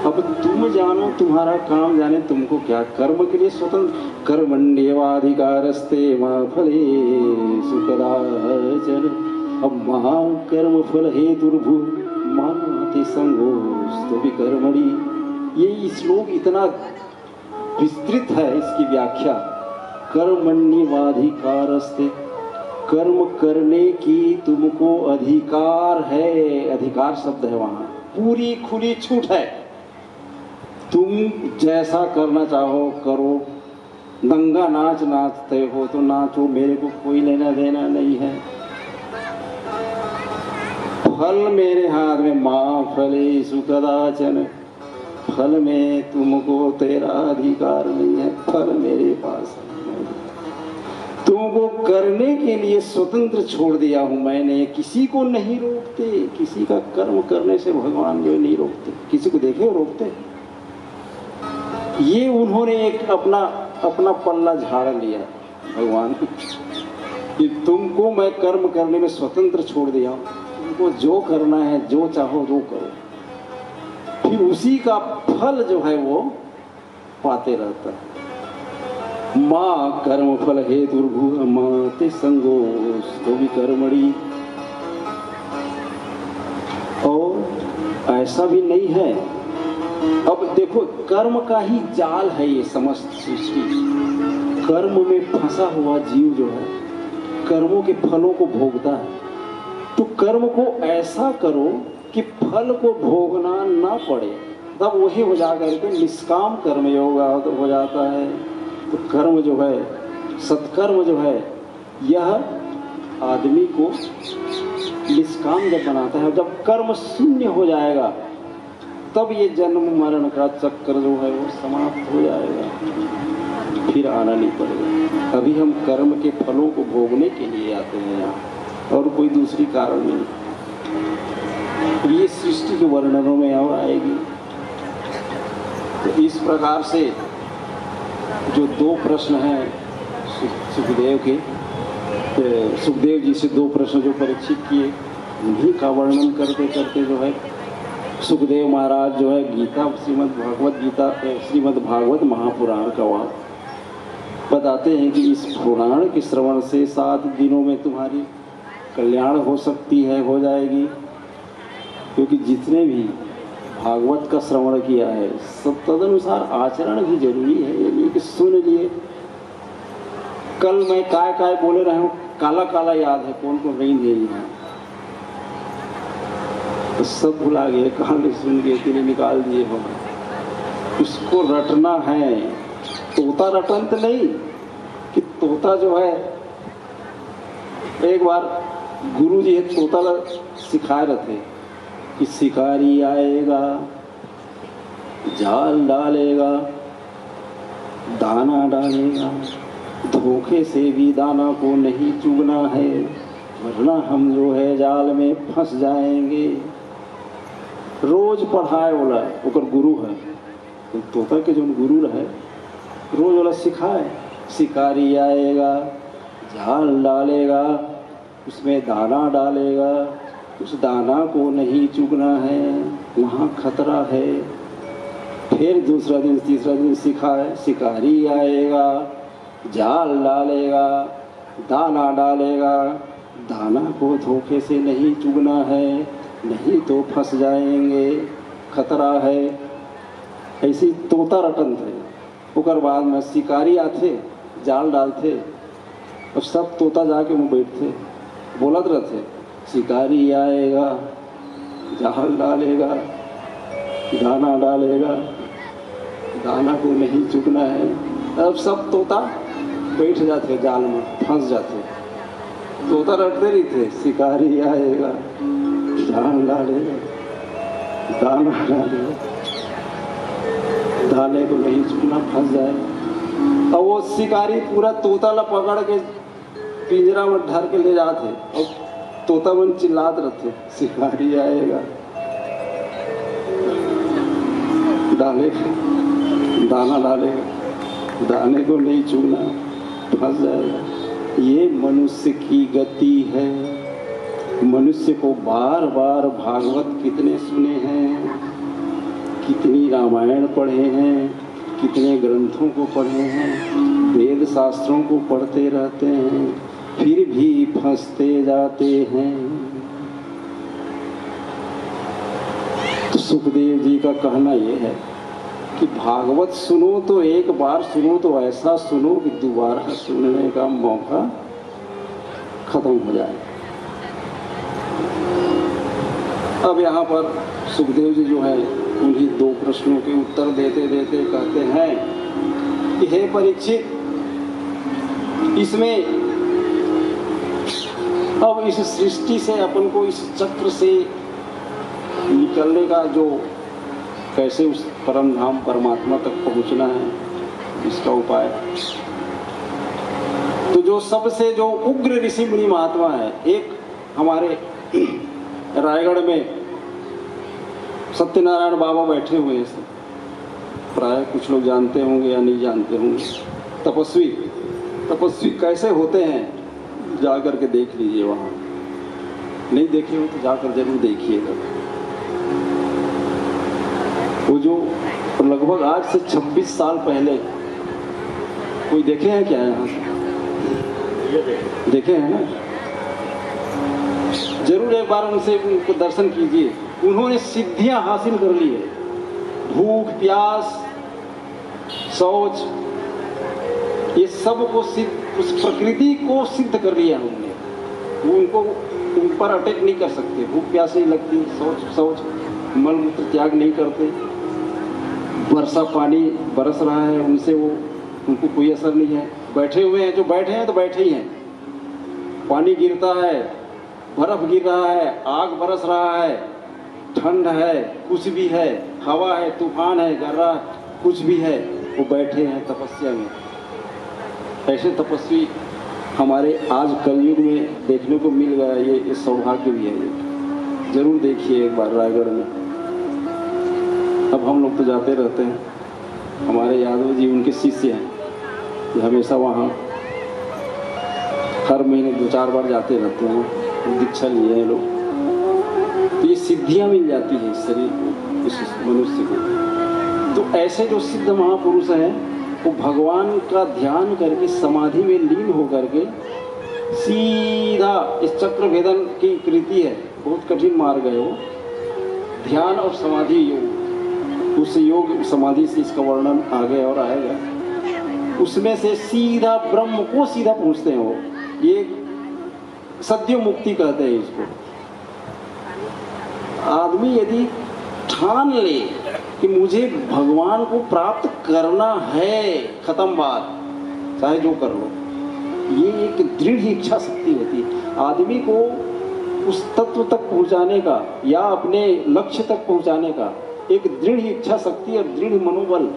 अब तुम जानो, तुम्हारा काम जाने, तुमको क्या कर्म के लिए स्वतंत्र। कर्मण्येवाधिकारस्ते मा फलेषु कदाचन। अब महाकर्म फल हेतुर्भु माति संगोस्तु विकर्मणि। ये श्लोक इतना विस्तृत है, इसकी व्याख्या। कर्मण्येवाधिकारस्ते, कर्म करने की तुमको अधिकार है। अधिकार शब्द है वहाँ, पूरी खुली छूट है। तुम जैसा करना चाहो करो। नंगा नाच नाचते हो तो नाचो, मेरे को कोई लेना देना नहीं है। फल मेरे हाथ में, माँ फलेषु कदाचन। फल में तुमको तेरा अधिकार नहीं है, फल मेरे पास है। तुमको करने के लिए स्वतंत्र छोड़ दिया हूं मैंने। किसी को नहीं रोकते, किसी का कर्म करने से भगवान जो नहीं रोकते। किसी को देखे रोकते? ये उन्होंने एक अपना पल्ला झाड़ लिया भगवान कि तुमको मैं कर्म करने में स्वतंत्र छोड़ दिया हूं, तुमको जो करना है, जो चाहो वो करो। फिर उसी का फल जो है वो पाते रहता है। माँ कर्म फल हेतुर्भु माते संगोस्तु विकर्मणि। और ऐसा भी नहीं है। अब देखो, कर्म का ही जाल है ये समस्त सृष्टि। कर्म में फंसा हुआ जीव जो है कर्मों के फलों को भोगता है। तो कर्म को ऐसा करो कि फल को भोगना ना पड़े, तब वही हो जाकर के निष्काम कर्म योग हो जाता है। तो कर्म जो है, सत्कर्म जो है, यह आदमी को निष्काम जब बनाता है। जब कर्म शून्य हो जाएगा तब ये जन्म मरण का चक्कर जो है वो समाप्त हो जाएगा, फिर आना नहीं पड़ेगा। अभी हम कर्म के फलों को भोगने के लिए आते हैं यहाँ, और कोई दूसरी कारण नहीं। ये सृष्टि के वर्णनों में और आएगी। तो इस प्रकार से जो दो प्रश्न हैं सुखदेव के, सुखदेव जी से दो प्रश्न जो परीक्षित किए, उन्हीं का वर्णन करते करते जो है सुखदेव महाराज जो है गीता, श्रीमद् भागवत महापुराण का वाक बताते हैं कि इस पुराण के श्रवण से 7 दिनों में तुम्हारी कल्याण हो सकती है, हो जाएगी। क्योंकि जितने भी भागवत का श्रवण किया है सब तदनुसार आचरण भी जरूरी है। ये नहीं कि सुन लिए, कल मैं काय बोले रहे हूँ, काला काला याद है, कौन को नहीं है, तो सब भुला गए, कहानी सुन के तेरे निकाल दिए हो। उसको रटना है। तोता रटंत नहीं कि तोता जो है, एक बार गुरु जी तोता सिखाए रहे थे कि शिकारी आएगा, जाल डालेगा, दाना डालेगा, धोखे से भी दाना को नहीं चुगना है, वरना हम जो है जाल में फंस जाएंगे। रोज पढ़ाए वाला ओकर गुरु है, तो तोता के जो गुरु रहे रोज वाला सिखाए। शिकारी आएगा, जाल डालेगा, उसमें दाना डालेगा, उस दाना को नहीं चुगना है, वहाँ खतरा है, फिर दूसरा दिन तीसरा दिन शिकारी आएगा, जाल डालेगा, दाना डालेगा। दाना को धोखे से नहीं चुगना है, नहीं तो फंस जाएंगे, खतरा है। ऐसी तोता रटन थे। ओकर बाद में शिकारी आते, जाल डालते और सब तोता जाके मुँह बैठते, बोलत रहते शिकारी आएगा, जाल डालेगा, दाना डालेगा, दाना को नहीं चुगना है। अब सब तोता बैठ जाते, जाल में फंस जाते। तोता रटते नहीं थे, शिकारी आएगा, जाल डालेगा, दाना डालेगा, दाने को नहीं चुगना, फंस जाए। और वो शिकारी पूरा तोता ला पकड़ के पिंजरा में ढर के ले जाते और तोता मन चिल्लाते रहते शिकारी आएगा, डालेगा, दाना डालेगा, दाने को नहीं चुगना, फंस जाएगा। ये मनुष्य की गति है। मनुष्य को बार बार भागवत कितने सुने हैं, कितनी रामायण पढ़े हैं, कितने ग्रंथों को पढ़े हैं, वेद शास्त्रों को पढ़ते रहते हैं, फिर भी फंसते जाते हैं। तो सुखदेव जी का कहना यह है कि भागवत सुनो तो एक बार सुनो तो ऐसा सुनो कि दोबारा सुनने का मौका खत्म हो जाए। अब यहाँ पर सुखदेव जी जो है उन्हीं दो प्रश्नों के उत्तर देते देते कहते हैं कि हे परीक्षित, इसमें अब इस सृष्टि से अपन को, इस चक्र से निकलने का जो कैसे उस परम धाम परमात्मा तक पहुंचना है, इसका उपाय। तो जो सबसे जो उग्र ऋषि मुनि महात्मा है, एक हमारे रायगढ़ में सत्यनारायण बाबा बैठे हुए हैं, प्राय कुछ लोग जानते होंगे या नहीं जानते होंगे। तपस्वी कैसे होते हैं जा कर के देख लीजिए, वहाँ नहीं देखे हो तो जाकर जरूर देखिएगा। वो जो लगभग आज से 26 साल पहले, कोई देखे हैं क्या यहाँ से? देखे हैं ना? जरूर एक बार उनसे उनको दर्शन कीजिए। उन्होंने सिद्धियां हासिल कर ली है, भूख प्यास शौच, ये सब को सिद्ध, उस प्रकृति को सिद्ध कर लिया उन्होंने। वो उनको उन पर अटैक नहीं कर सकते। भूख प्यास नहीं लगती, शौच मल मूत्र त्याग नहीं करते, वर्षा पानी बरस रहा है उनसे वो उनको कोई असर नहीं है। बैठे हुए हैं, जो बैठे हैं तो बैठे ही हैं। पानी गिरता है, बर्फ गिर रहा है, आग बरस रहा है, ठंड है, कुछ भी है, हवा है, तूफान है, गर्रा, कुछ भी है, वो बैठे हैं तपस्या में। ऐसे तपस्वी हमारे आज कलयुग में देखने को मिल गया। ये सौभाग्य भी है। ये जरूर देखिए एक बार रायगढ़ में। अब हम लोग तो जाते रहते हैं, हमारे यादव जी उनके शिष्य हैं, ये हमेशा वहाँ हर महीने 2-4 बार जाते रहते हैं, दीक्षा लिए हैं लोग। तो ये सिद्धियाँ मिल जाती है इस शरीर को, इस मनुष्य को। तो ऐसे जो सिद्ध महापुरुष हैं वो भगवान का ध्यान करके समाधि में लीन होकर के सीधा इस चक्र भेदन की कृति है, बहुत कठिन मार्ग है वो, ध्यान और समाधि योग। उस योग समाधि से इसका वर्णन आगे और आएगा। उसमें से सीधा ब्रह्म को सीधा पहुँचते हैं वो। ये सद्यो मुक्ति कहते हैं इसको। आदमी यदि ठान ले कि मुझे भगवान को प्राप्त करना है, खत्म बात, चाहे जो कर लो, ये एक दृढ़ इच्छा शक्ति होती है। आदमी को उस तत्व तक पहुंचाने का या अपने लक्ष्य तक पहुंचाने का एक दृढ़ इच्छा शक्ति और दृढ़ मनोबल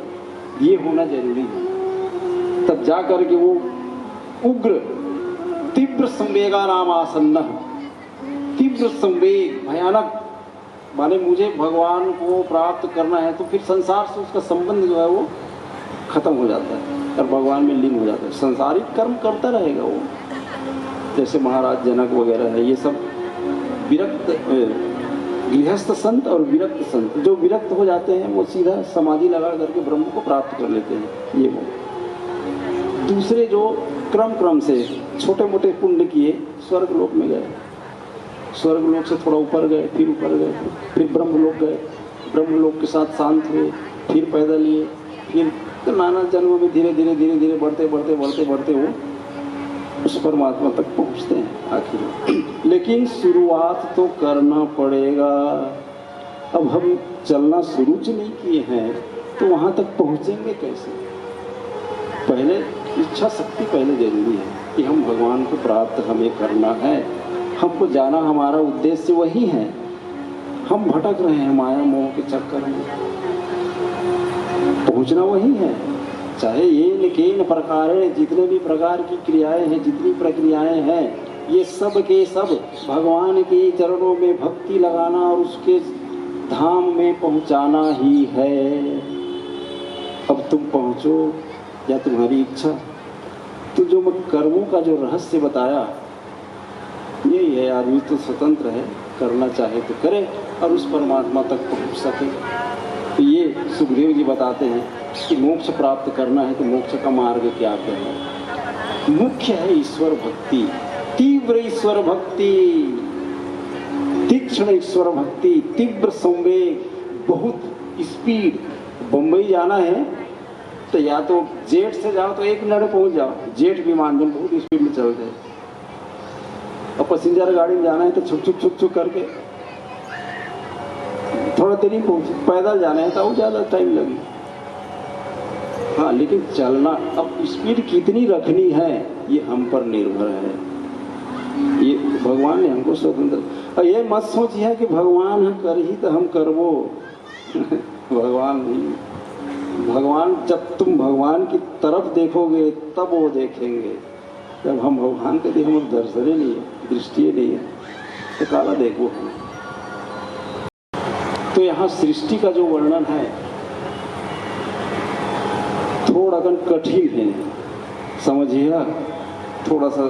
ये होना जरूरी है। तब जा कर के वो उग्र तीव्र संवेगा नाम आसन्न, तीव्र संवेग भयानक, माने मुझे भगवान को प्राप्त करना है, तो फिर संसार से उसका संबंध जो है वो खत्म हो जाता है और भगवान में लीन हो जाता है। संसारिक कर्म करता रहेगा वो, जैसे महाराज जनक वगैरह है, ये सब विरक्त गृहस्थ संत और विरक्त संत, जो विरक्त हो जाते हैं वो सीधा समाधि लगा करके ब्रह्म को प्राप्त कर लेते हैं। ये वो दूसरे जो क्रम से छोटे मोटे पुण्य किए स्वर्ग लोक में गए, स्वर्ग लोक से थोड़ा ऊपर गए, फिर ऊपर गए, फिर ब्रह्म लोक गए, ब्रह्म लोक के साथ शांत हुए, फिर पैदल लिए, फिर तो नाना जन्मों में धीरे धीरे बढ़ते वो उस परमात्मा तक पहुंचते हैं आखिर। लेकिन शुरुआत तो करना पड़ेगा। अब हम चलना शुरू नहीं किए हैं तो वहां तक पहुंचेंगे कैसे? पहले इच्छा शक्ति पहले जरूरी है कि हम भगवान को प्राप्त हमें करना है, हमको जाना, हमारा उद्देश्य वही है। हम भटक रहे हैं माया मोह के चक्कर में, पहुंचना वही है। चाहे ये न प्रकार जितने भी प्रकार की क्रियाएं हैं, जितनी प्रक्रियाएं हैं, ये सब के सब भगवान के चरणों में भक्ति लगाना और उसके धाम में पहुंचाना ही है। अब तुम पहुंचो या तुम्हारी इच्छा। तो जो मैं कर्मों का जो रहस्य बताया यही है, आदमी तो स्वतंत्र है, करना चाहे तो करे और उस परमात्मा तक पहुंच सके। तो ये सुखदेव जी बताते हैं कि मोक्ष प्राप्त करना है तो मोक्ष का मार्ग क्या है? मुख्य है ईश्वर भक्ति, तीव्र ईश्वर भक्ति, तीक्ष्ण ईश्वर भक्ति, तीव्र संवेग, बहुत स्पीड। बम्बई जाना है तो या तो जेट से जाओ तो 1 मिनट में पहुंच जाओ, जेट विमान जो बहुत स्पीड में चलते हैं। और पैसेंजर गाड़ी में जाना है तो छुक करके थोड़ा देर ही पहुंचे। पैदल जाना है तो और ज़्यादा टाइम लगे। हाँ, लेकिन चलना, अब स्पीड कितनी रखनी है ये हम पर निर्भर है। ये भगवान ने हमको स्वतंत्र। और ये मत सोचिए कि भगवान कर ही तो हम करवो भगवान नहीं। भगवान, जब तुम भगवान की तरफ देखोगे तब वो देखेंगे। जब हम भगवान के लिए हम दर्शन नहीं है, दृष्टि नहीं है तो काला देखो। तो यहाँ सृष्टि का जो वर्णन है थोड़ा कठिन है, समझिएगा। थोड़ा सा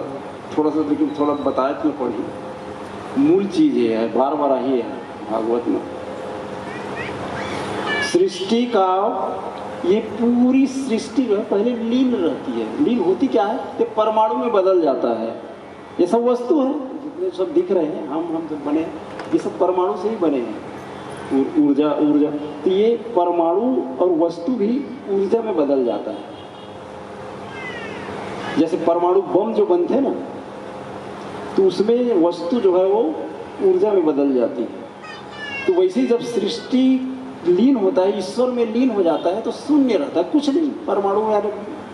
लेकिन थोड़ा बताए तो पढ़ी। मूल चीज ये है, बार बार आई है भागवत में। सृष्टि का ये पूरी सृष्टि जो है पहले लीन रहती है। लीन होती क्या है? ये परमाणु में बदल जाता है। ये सब वस्तु है जितने सब दिख रहे हैं, हम सब बने, ये सब परमाणु से ही बने हैं। ऊर्जा तो ये परमाणु और वस्तु भी ऊर्जा में बदल जाता है। जैसे परमाणु बम जो बनते हैं ना, तो उसमें वस्तु जो है वो ऊर्जा में बदल जाती है। तो वैसे ही जब सृष्टि लीन होता है, ईश्वर में लीन हो जाता है तो शून्य रहता है, कुछ नहीं। परमाणु में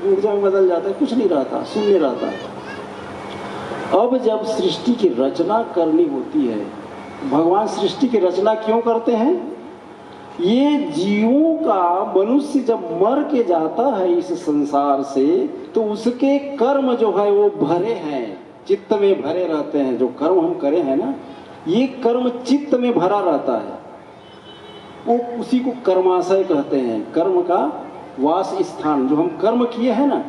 ऊर्जा में बदल जाता है, कुछ नहीं रहता, शून्य रहता है। अब जब सृष्टि की रचना करनी होती है, भगवान सृष्टि की रचना क्यों करते हैं? ये जीवों का, मनुष्य जब मर के जाता है इस संसार से तो उसके कर्म जो है वो भरे हैं, चित्त में भरे रहते हैं। जो कर्म हम करे हैं ना, ये कर्म चित्त में भरा रहता है। वो उसी को कर्माशय कहते हैं। कर्म का वास स्थान, जो हम कर्म किए हैं ना,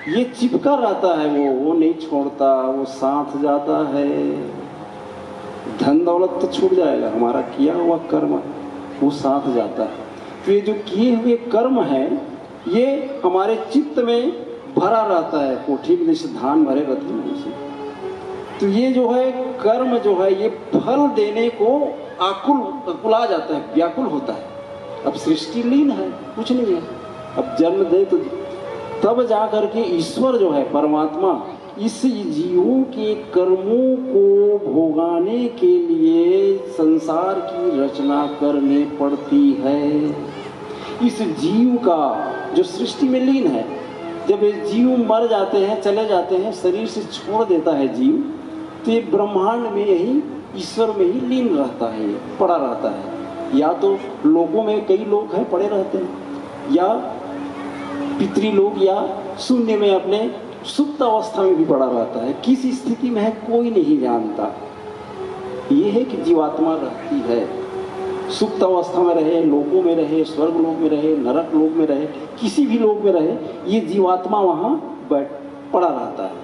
ये चिपका रहता है, वो नहीं छोड़ता, वो साथ जाता है। धन दौलत तो छूट जाएगा, हमारा किया हुआ कर्म वो साथ जाता है। तो ये जो किए हुए कर्म है ये हमारे चित्त में भरा रहता है, कोठी में जैसे धान भरे रहते हैं उसे। तो ये जो है कर्म जो है ये फल देने को आकुला जाता है, व्याकुल होता है। अब सृष्टि लीन है, कुछ नहीं है। अब जन्म दे तो तब जा करके ईश्वर जो है परमात्मा इस जीवों के कर्मों को भोगाने के लिए संसार की रचना करनी पड़ती है। इस जीव का जो सृष्टि में लीन है, जब ये जीव मर जाते हैं, चले जाते हैं, शरीर से छोड़ देता है जीव, तो ये ब्रह्मांड में यही ईश्वर में ही लीन रहता है, पड़ा रहता है। या तो लोगों में कई लोग हैं पड़े रहते हैं, या पितृलोक, या शून्य में अपने सुप्त अवस्था में भी पड़ा रहता है। किस स्थिति में है कोई नहीं जानता। ये है कि जीवात्मा रहती है, सुप्त अवस्था में रहे, लोकों में रहे, स्वर्ग लोक में रहे, नरक लोक में रहे, किसी भी लोक में रहे, ये जीवात्मा वहाँ पड़ा रहता है।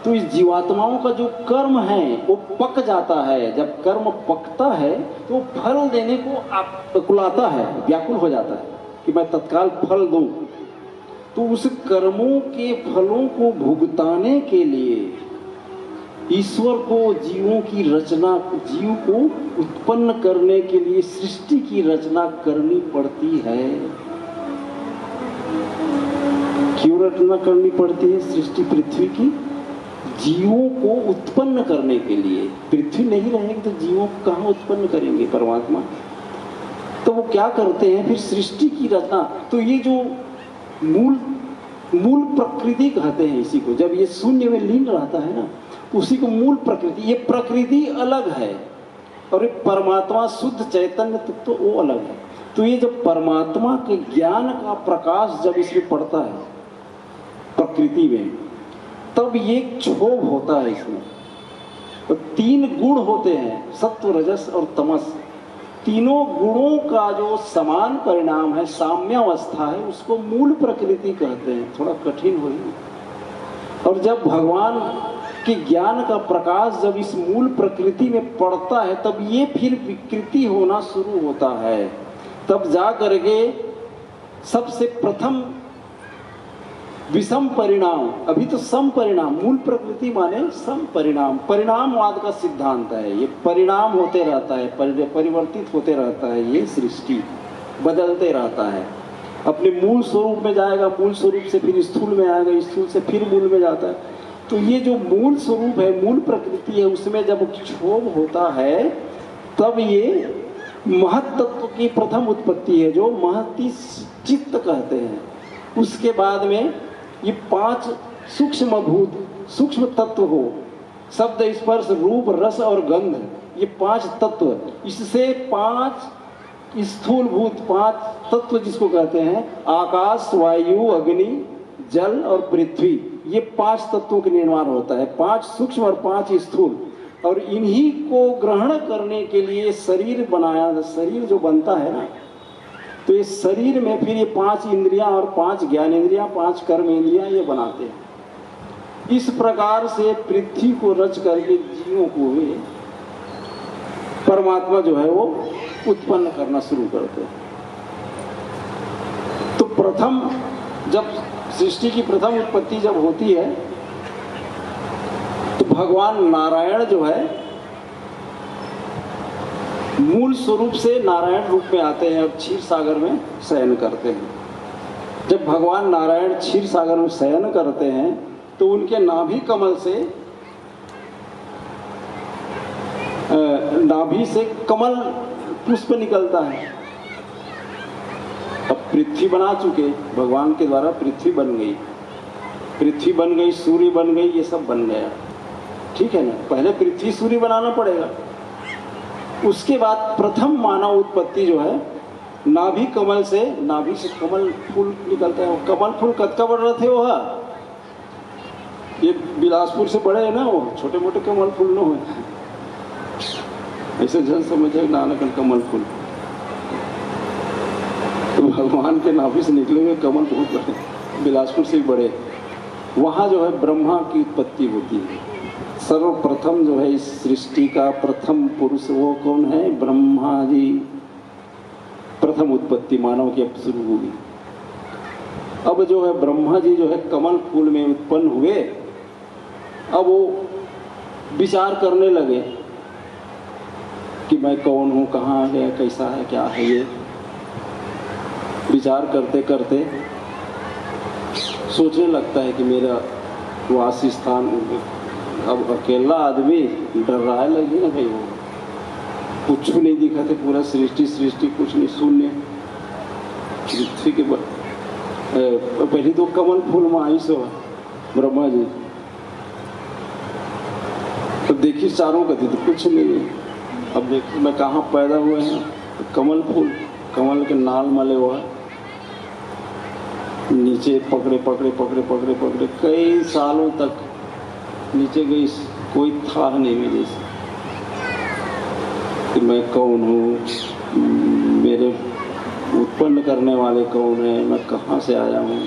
तो इस जीवात्माओं का जो कर्म है वो पक जाता है। जब कर्म पकता है तो वो फल देने को आकुलाता है, व्याकुल हो जाता है कि मैं तत्काल फल दूं। तो उस कर्मों के फलों को भुगताने के लिए ईश्वर को जीवों की रचना, जीव को उत्पन्न करने के लिए सृष्टि की रचना करनी पड़ती है। क्यों रचना करनी पड़ती है सृष्टि पृथ्वी की? जीवों को उत्पन्न करने के लिए। पृथ्वी नहीं रहेगी तो जीवों को कहाँ उत्पन्न करेंगे परमात्मा? तो वो क्या करते हैं फिर सृष्टि की रचना। तो ये जो मूल प्रकृति कहते हैं इसी को, जब ये शून्य में लीन रहता है ना, उसी को मूल प्रकृति। ये प्रकृति अलग है और ये परमात्मा शुद्ध चैतन्य तत्व तो वो अलग है। तो ये जब परमात्मा के ज्ञान का प्रकाश जब इसमें पड़ता है प्रकृति में, तब ये क्षोभ होता है इसमें। तो 3 गुण होते हैं, सत्व रजस और तमस। तीनों गुणों का जो समान परिणाम है, साम्यावस्था है, उसको मूल प्रकृति कहते हैं। थोड़ा कठिन हो रही। और जब भगवान के ज्ञान का प्रकाश जब इस मूल प्रकृति में पड़ता है, तब ये फिर विकृति होना शुरू होता है। तब जा करके सबसे प्रथम विषम परिणाम, अभी तो सम परिणाम, मूल प्रकृति माने सम परिणाम। परिणामवाद का सिद्धांत है। ये परिणाम होते रहता है, परिवर्तित होते रहता है, ये सृष्टि बदलते रहता है, अपने मूल स्वरूप में जाएगा, मूल स्वरूप से फिर स्थूल में आएगा, स्थूल से फिर मूल में जाता है। तो ये जो मूल स्वरूप है, मूल प्रकृति है, उसमें जब क्षोभ होता है तब ये महत तत्व की प्रथम उत्पत्ति है, जो महती चित्त कहते हैं। उसके बाद में ये 5 सूक्ष्म भूत, सूक्ष्म तत्व हो, शब्द स्पर्श रूप रस और गंध, ये 5 तत्व। इससे 5 स्थूल भूत, 5 तत्व जिसको कहते हैं, आकाश, वायु, अग्नि, जल और पृथ्वी, ये 5 तत्वों का निर्माण होता है। 5 सूक्ष्म और 5 स्थूल। और इन्हीं को ग्रहण करने के लिए शरीर बनाया। शरीर जो बनता है ना, तो इस शरीर में फिर ये 5 इंद्रियां और 5 ज्ञानेंद्रियां, 5 कर्म इंद्रियां ये बनाते हैं। इस प्रकार से पृथ्वी को रच करके जीवों को वे परमात्मा जो है वो उत्पन्न करना शुरू करते हैं। तो प्रथम जब सृष्टि की प्रथम उत्पत्ति जब होती है, तो भगवान नारायण जो है मूल स्वरूप से नारायण रूप में आते हैं और क्षीर सागर में शयन करते हैं। जब भगवान नारायण क्षीर सागर में शयन करते हैं तो उनके नाभि कमल से, नाभि से कमल पुष्प निकलता है। अब पृथ्वी बना चुके भगवान के द्वारा, पृथ्वी बन गई, पृथ्वी बन गई, सूर्य बन गई, ये सब बन गया, ठीक है ना। पहले पृथ्वी सूर्य बनाना पड़ेगा। उसके बाद प्रथम मानव उत्पत्ति जो है नाभि कमल से, नाभि से कमल फूल निकलता है। कमल फूल कद का बढ़ रहे थे वो, ये बिलासपुर से बड़े है ना, वो छोटे मोटे कमल फूल न हो, ऐसे जन समझे नानक कमल फूल। तो भगवान के नाभि से निकले हुए कमल बहुत बड़े, बिलासपुर से भी बड़े। वहाँ जो है ब्रह्मा की उत्पत्ति होती है। सर्वप्रथम जो है इस सृष्टि का प्रथम पुरुष वो कौन है? ब्रह्मा जी। प्रथम उत्पत्ति मानव की अब शुरू होगी। अब जो है ब्रह्मा जी जो है कमल फूल में उत्पन्न हुए। अब वो विचार करने लगे कि मैं कौन हूँ, कहाँ है, कैसा है, क्या है। ये विचार करते करते सोचने लगता है कि मेरा वास स्थान, अब अकेला आदमी डर रहा है, लगी ना भाई, वो कुछ नहीं दिखा थे, पूरा सृष्टि कुछ नहीं, शून्य पृथ्वी के पहले तो कमल फूल में आई सो ब्रह्मा जी। तो देखिए चारों का तो कुछ नहीं है। अब देखिए मैं कहाँ पैदा हुए हैं, तो कमल फूल, कमल के नाल मले हुआ है, नीचे पकड़े कई सालों तक नीचे गई, कोई था नहीं मेरे से कि मैं कौन हूँ, मेरे उत्पन्न करने वाले कौन है, मैं कहाँ से आया हूँ,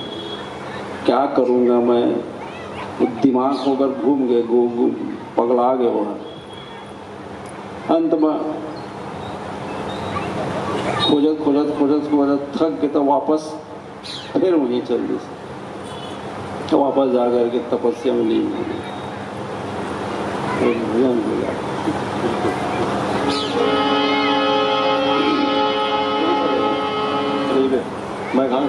क्या करूँगा मैं, वो दिमाग होकर घूम गए, पगला गए वहाँ। अंत में खोजत थक गए तो वापस फिर वहीं चल दी। तो वापस जा करके तपस्या में लीन हो गए। मैं कहाँ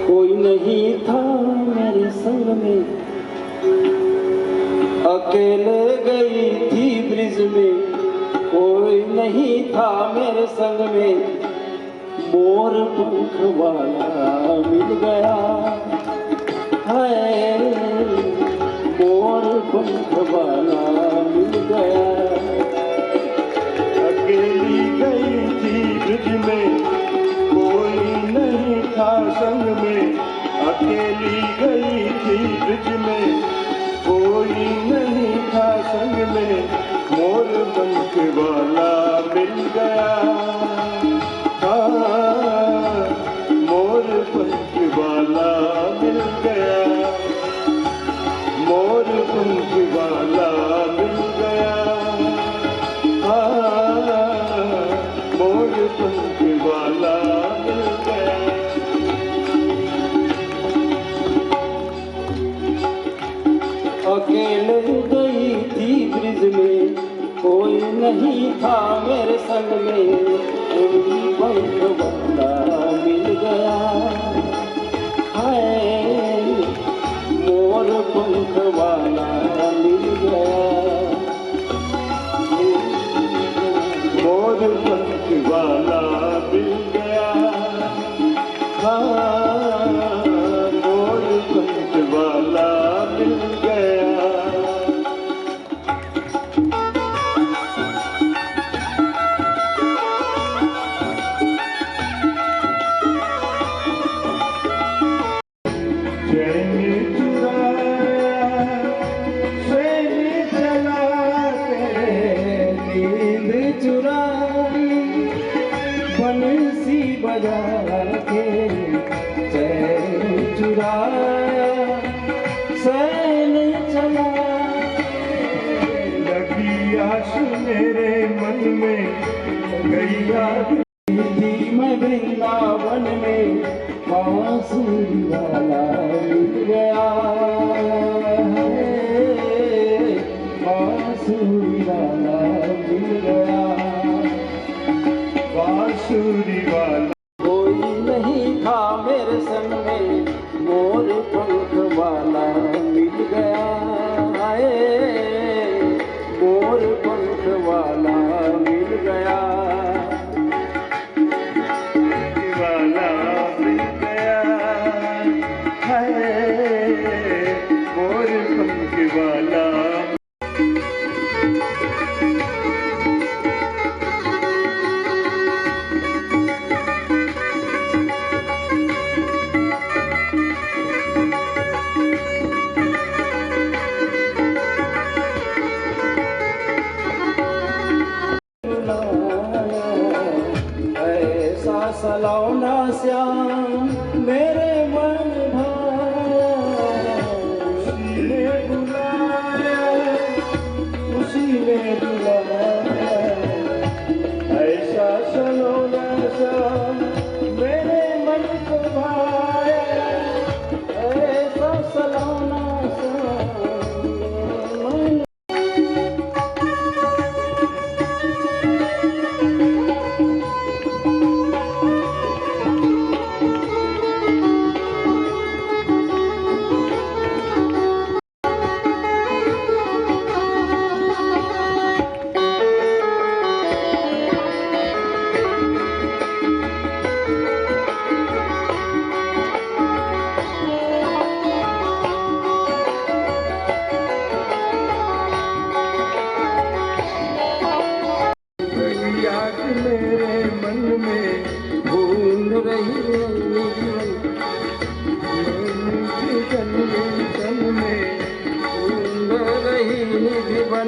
कोई नहीं था मेरे संग में, अकेले गई थी ब्रिज में, कोई नहीं था मेरे संग में, मोर पंख वाला मिल गया है, मोर पंख वाला मिल गया। अकेली गई थी ब्रिज में, कोई नहीं था संग में, अकेली गई थी ब्रिज में, कोई नहीं था संग में, मोर पंख वाला मिल गया। हाँ, मोर पंख वाला मिल गया, मोर पंख वाला मिल गया। हाँ, मोर पंख वाला मिल गया। अकेले गई थी ब्रिज में, कोई नहीं था मेरे संग में, पंख वाला मिल गया है, मोर पंख वाला मिल गया। मोर पंख वाला मिल गया। हाँ, मोर पंख वाला मिल गया। चैन चुराया चैन चला के, नींद चुराई बंसी बजा के, चैन चुराया चैन चला। लगी आश मेरे मन में, गैया थी मैं वृंदावन में, बांसुरी वाला मिल गया है, बांसुरी वाला मिल गया। बांसुरी वाला कोई नहीं था मेरे संग में, मोर पंख वाला मिल गया है, मोर पंख वाला मिल गया। वाला मिल गया है, मोर पंख वाला। ऐसा सलौना श्याम मेरे मन भाया, उसी ने बुलाया, उसी ने बुलाया। ऐसा सलोना श्याम मेरे मन को भाया, ऐसा सलौना श्याम मेरे मन।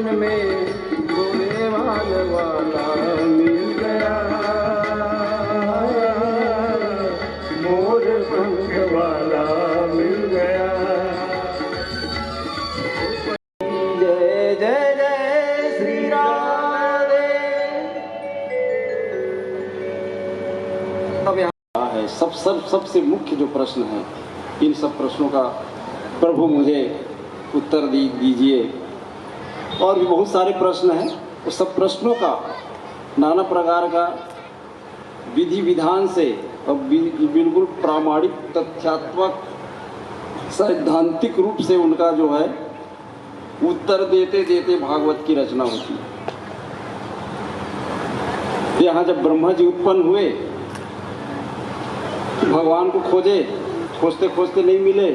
मन में गोरे वाला मिल गया, मोर पंख वाला मिल गया। जय जय जय श्री राधे। अब यहाँ है सबसे मुख्य जो प्रश्न है, इन सब प्रश्नों का प्रभु मुझे उत्तर दीजिए। और भी बहुत सारे प्रश्न हैं, उस सब प्रश्नों का नाना प्रकार का विधि विधान से और बिल्कुल प्रामाणिक तथ्यात्मक सैद्धांतिक रूप से उनका जो है उत्तर देते देते भागवत की रचना होती है। यहाँ जब ब्रह्मा जी उत्पन्न हुए, भगवान को खोजते खोजते नहीं मिले,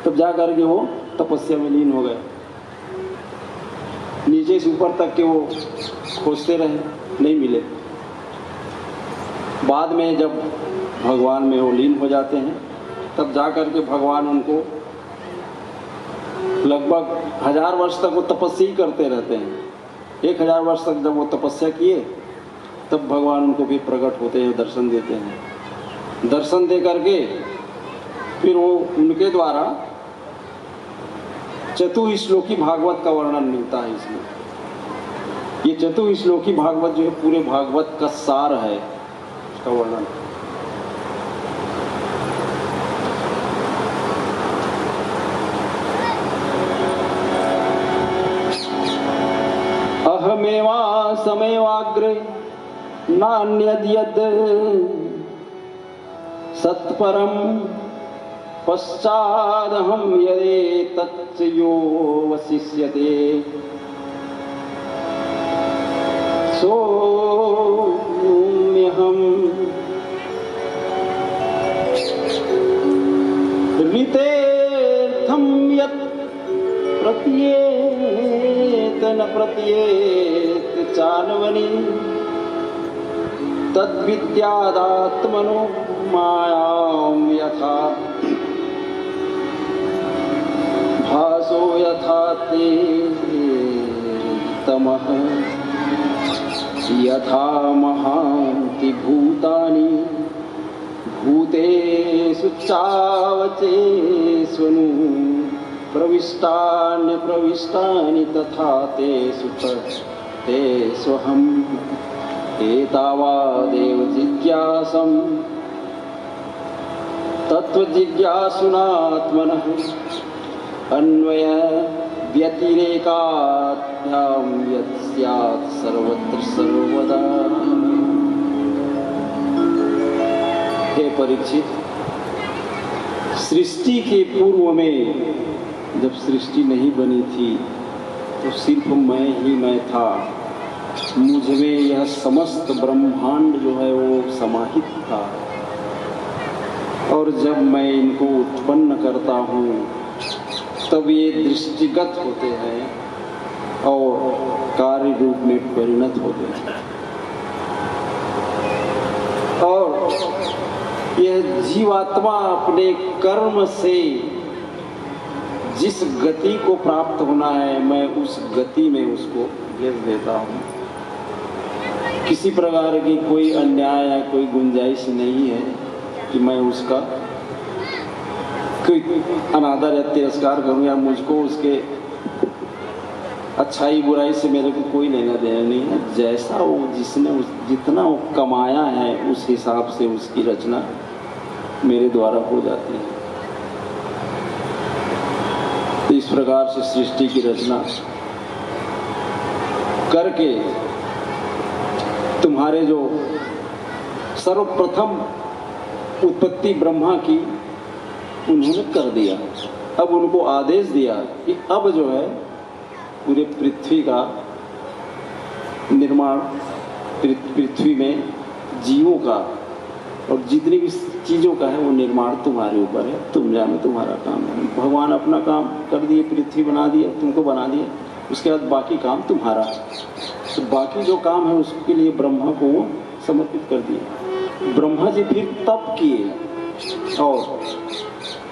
तब जा करके वो तपस्या में लीन हो गए। नीचे से ऊपर तक के वो खोजते रहे, नहीं मिले। बाद में जब भगवान में वो लीन हो जाते हैं, तब जा करके भगवान उनको लगभग 1000 वर्ष तक वो तपस्या करते रहते हैं। 1000 वर्ष तक जब वो तपस्या किए, तब भगवान उनको भी प्रकट होते हैं, दर्शन देते हैं। दर्शन दे करके फिर वो उनके द्वारा चतुश्लोकी भागवत का वर्णन मिलता है इसमें। ये चतुश्लोकी भागवत जो है पूरे भागवत का सार है, उसका वर्णन। अहमेवा समेवाग्रे नान्यद्यद् सत्परम पश्चादहं यदेतच्च यो वशिष्यते सोऽहम् ऋतेऽर्थं यत् प्रत्येत न प्रत्येत चान्वनि तद्विद्यादात्मनो मायां यथा भासो यथा ते तमः यथा महान्ति भूतानि भूतेषु चावचेष्वनु प्रविष्टानि तथा तेष्वहम् एतावादेव जिज्ञासं तत्त्वजिज्ञासुनात्मनः अन्वय व्यतिरेकाभ्यां यत् स्यात् सर्वत्र सर्वदा। हे परीक्षित, सृष्टि के पूर्व में जब सृष्टि नहीं बनी थी, तो सिर्फ मैं ही मैं था। मुझ में यह समस्त ब्रह्मांड जो है वो समाहित था, और जब मैं इनको उत्पन्न करता हूँ, तब ये दृष्टिगत होते हैं और कार्य रूप में परिणत होते हैं। और यह जीवात्मा अपने कर्म से जिस गति को प्राप्त होना है, मैं उस गति में उसको भेज देता हूँ। किसी प्रकार की कोई अन्याय या कोई गुंजाइश नहीं है कि मैं उसका कोई अनादर या तिरस्कार करूं, या मुझको उसके अच्छाई बुराई से मेरे को कोई लेना देना नहीं है। जैसा वो जितना वो कमाया है, उस हिसाब से उसकी रचना मेरे द्वारा हो जाती है। तो इस प्रकार से सृष्टि की रचना करके तुम्हारे जो सर्वप्रथम उत्पत्ति ब्रह्मा की उन्होंने कर दिया। अब उनको आदेश दिया कि अब जो है पूरे पृथ्वी का निर्माण, पृथ्वी में जीवों का और जितनी भी चीज़ों का है वो निर्माण तुम्हारे ऊपर है। तुम जानो, तुम्हारा काम है। भगवान अपना काम कर दिए, पृथ्वी बना दिया, तुमको बना दिया। उसके बाद बाकी काम तुम्हारा। तो बाकी जो काम है उसके लिए ब्रह्मा को वो समर्पित कर दिए। ब्रह्मा जी फिर तप किए और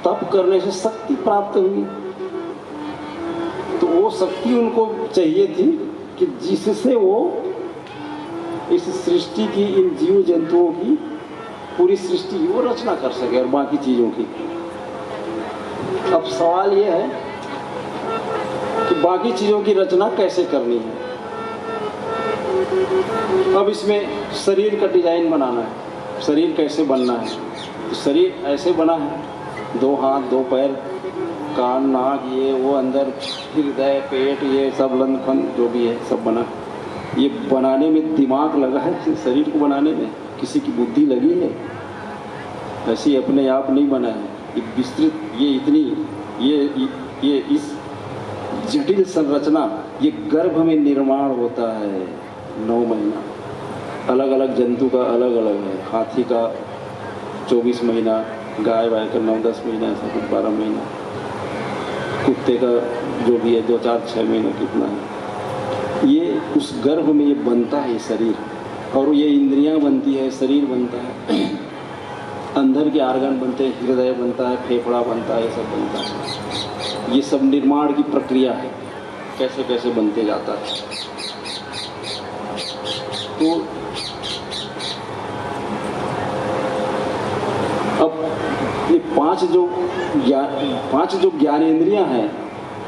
तप करने से शक्ति प्राप्त हुई। तो तो वो शक्ति उनको चाहिए थी कि जिससे वो इस सृष्टि की, इन जीव जंतुओं की, पूरी सृष्टि की वो रचना कर सके और बाकी चीज़ों की। अब सवाल ये है कि बाकी चीज़ों की रचना कैसे करनी है। अब इसमें शरीर का डिजाइन बनाना है, शरीर कैसे बनना है। तो शरीर ऐसे बना है, 2 हाथ 2 पैर, कान नाक ये वो, अंदर हृदय पेट ये सब लंग फंद जो भी है सब बना। ये बनाने में दिमाग लगा है, शरीर को बनाने में किसी की बुद्धि लगी है, ऐसी अपने आप नहीं बना है। ये विस्तृत, ये इतनी, ये इस जटिल संरचना, ये गर्भ में निर्माण होता है 9 महीना। अलग अलग जंतु का अलग अलग है, हाथी का 24 महीना, गाय वाय का 9-10 महीना, ऐसा कुछ 12 महीना, कुत्ते का जो भी है 2-4-6 महीना कितना है। ये उस गर्भ में ये बनता है ये शरीर, और ये इंद्रियां बनती है, शरीर बनता है, अंदर के आर्गन बनते हैं, हृदय बनता है, फेफड़ा बनता है, ये सब बनता है। ये सब निर्माण की प्रक्रिया है, कैसे कैसे बनते जाता है। तो अब ये 5 जो ज्ञानेंद्रियां हैं,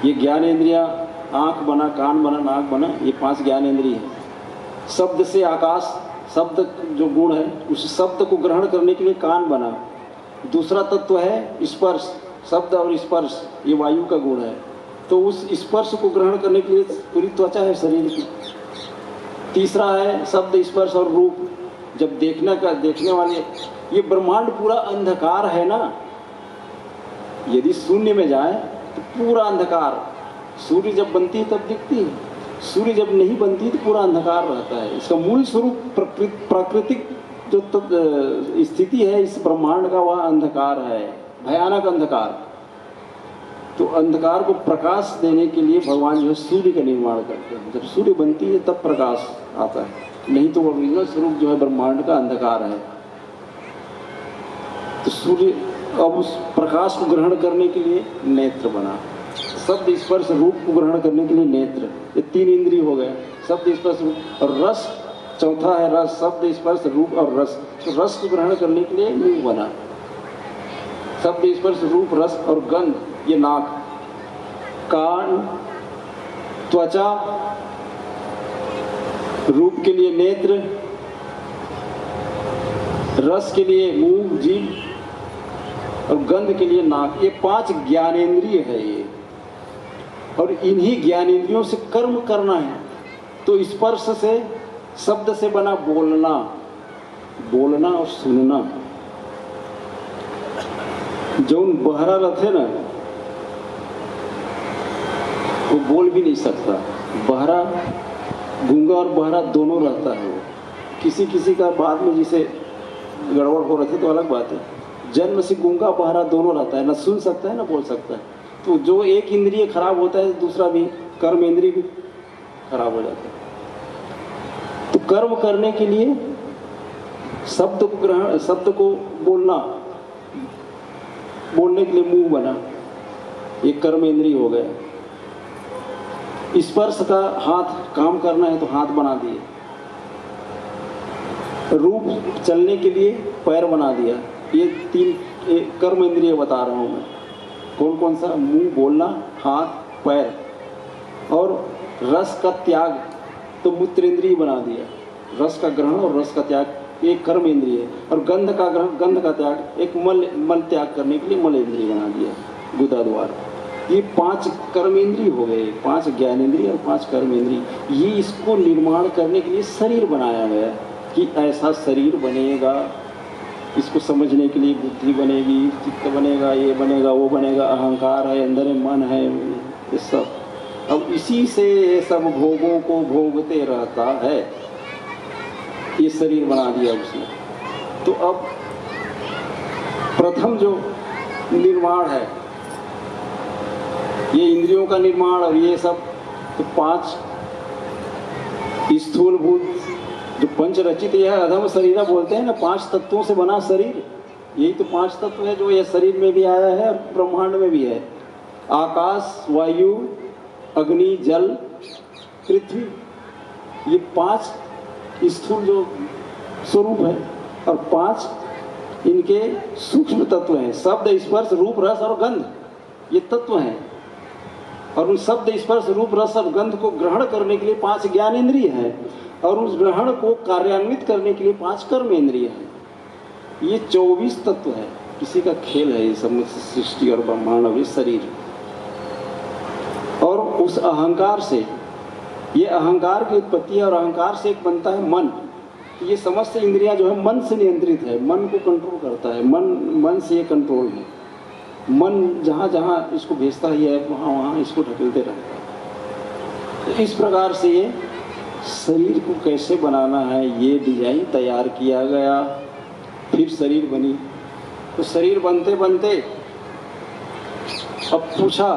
ये ज्ञानेंद्रियां आँख बना, कान बना, नाक बना, ये 5 ज्ञानेंद्रिय है। शब्द से आकाश, शब्द जो गुण है, उस शब्द को ग्रहण करने के लिए कान बना। दूसरा तत्व है स्पर्श, शब्द और स्पर्श, ये वायु का गुण है, तो उस स्पर्श को ग्रहण करने के लिए पूरी त्वचा है शरीर की। तीसरा है शब्द स्पर्श और रूप, जब देखने वाले, ये ब्रह्मांड पूरा अंधकार है ना। यदि शून्य में जाए तो पूरा अंधकार, सूर्य जब बनती है तब दिखती है, सूर्य जब नहीं बनती तो पूरा अंधकार रहता है। इसका मूल स्वरूप प्राकृतिक जो स्थिति है इस ब्रह्मांड का, वह अंधकार है, भयानक अंधकार। तो अंधकार को प्रकाश देने के लिए भगवान जो है सूर्य का निर्माण करते हैं। जब सूर्य बनती है तब प्रकाश आता है, नहीं तो ओरिजिनल स्वरूप जो है ब्रह्मांड का अंधकार है। तो सूर्य, अब उस प्रकाश को ग्रहण करने के लिए नेत्र बना, शब्द स्पर्श रूप को ग्रहण करने के लिए नेत्र, ये 3 इंद्रिय हो गए, शब्द स्पर्श रूप। और रस चौथा है, रस, शब्द स्पर्श रूप और रस। तो रस को ग्रहण करने के लिए मुंह बना, शब्द स्पर्श रूप रस और गंध, ये नाक, कान, त्वचा, रूप के लिए नेत्र, रस के लिए मुंह जीभ और गंध के लिए नाक। ये 5 ज्ञानेंद्रिय है ये, और इन्हीं ज्ञानेंद्रियों से कर्म करना है। तो स्पर्श से, शब्द से बना बोलना, बोलना और सुनना। जो बहरा रहते ना, वो बोल भी नहीं सकता। बहरा, गूंगा और बहरा दोनों रहता है वो। किसी किसी का बाद में जिसे गड़बड़ हो रही है तो अलग बात है। जन्म से गूंगा बहरा दोनों रहता है, ना सुन सकता है ना बोल सकता है। तो जो एक इंद्रिय खराब होता है, दूसरा भी, कर्म इंद्रिय भी खराब हो जाता है। तो कर्म करने के लिए शब्द को ग्रहण, शब्द को बोलना, बोलने के लिए मुंह बना, ये कर्म इंद्रिय हो गया। स्पर्श का, हाथ काम करना है तो हाथ बना दिए। रूप चलने के लिए पैर बना दिया। ये 3 कर्म इंद्रिय बता रहा हूं मैं। कौन कौन सा? मुंह, बोलना, हाथ, पैर। और रस का त्याग तो मूत्र इंद्रिय बना दिया। रस का ग्रहण और रस का त्याग एक कर्म इंद्रिय है। और गंध का ग्रहण, गंध का त्याग, एक मल त्याग करने के लिए मल इंद्रिय बना दिया, गुदा द्वार। ये 5 कर्म इंद्रिय हो गए, 5 ज्ञान इंद्रिय और 5 कर्म इंद्रिय। ये इसको निर्माण करने के लिए शरीर बनाया गया कि ऐसा शरीर बनेगा। इसको समझने के लिए बुद्धि बनेगी, चित्त बनेगा, ये बनेगा, वो बनेगा, अहंकार है, अंदर में मन है, ये सब। अब इसी से ये सब भोगों को भोगते रहता है। ये शरीर बना दिया उसने। तो अब प्रथम जो निर्माण है, ये इंद्रियों का निर्माण और ये सब, तो 5 स्थूलभूत जो पंचरचित, यह अधम शरीर बोलते हैं ना, 5 तत्वों से बना शरीर। यही तो 5 तत्व है जो ये शरीर में भी आया है और ब्रह्मांड में भी है। आकाश, वायु, अग्नि, जल, पृथ्वी, ये 5 स्थूल जो स्वरूप है और 5 इनके सूक्ष्म तत्व हैं। शब्द, स्पर्श, रूप, रस और गंध, ये तत्व हैं। और उन शब्द, स्पर्श, रूप, रस और गंध को ग्रहण करने के लिए 5 ज्ञान इंद्रिय हैं और उस ग्रहण को कार्यान्वित करने के लिए 5 कर्म इंद्रिय हैं। ये 24 तत्व है। किसी का खेल है ये सब सृष्टि और ब्रह्मांड और ये शरीर। और उस अहंकार से, ये अहंकार की उत्पत्ति है और अहंकार से एक बनता है मन। ये समस्त इंद्रियां जो है मन से नियंत्रित है, मन को कंट्रोल करता है। मन से ये कंट्रोल है। मन जहाँ जहाँ इसको भेजता है वहाँ वहाँ इसको ढकेलते रहता है। तो इस प्रकार से ये शरीर को कैसे बनाना है ये डिजाइन तैयार किया गया। फिर शरीर बनी। तो शरीर बनते बनते अब पूछा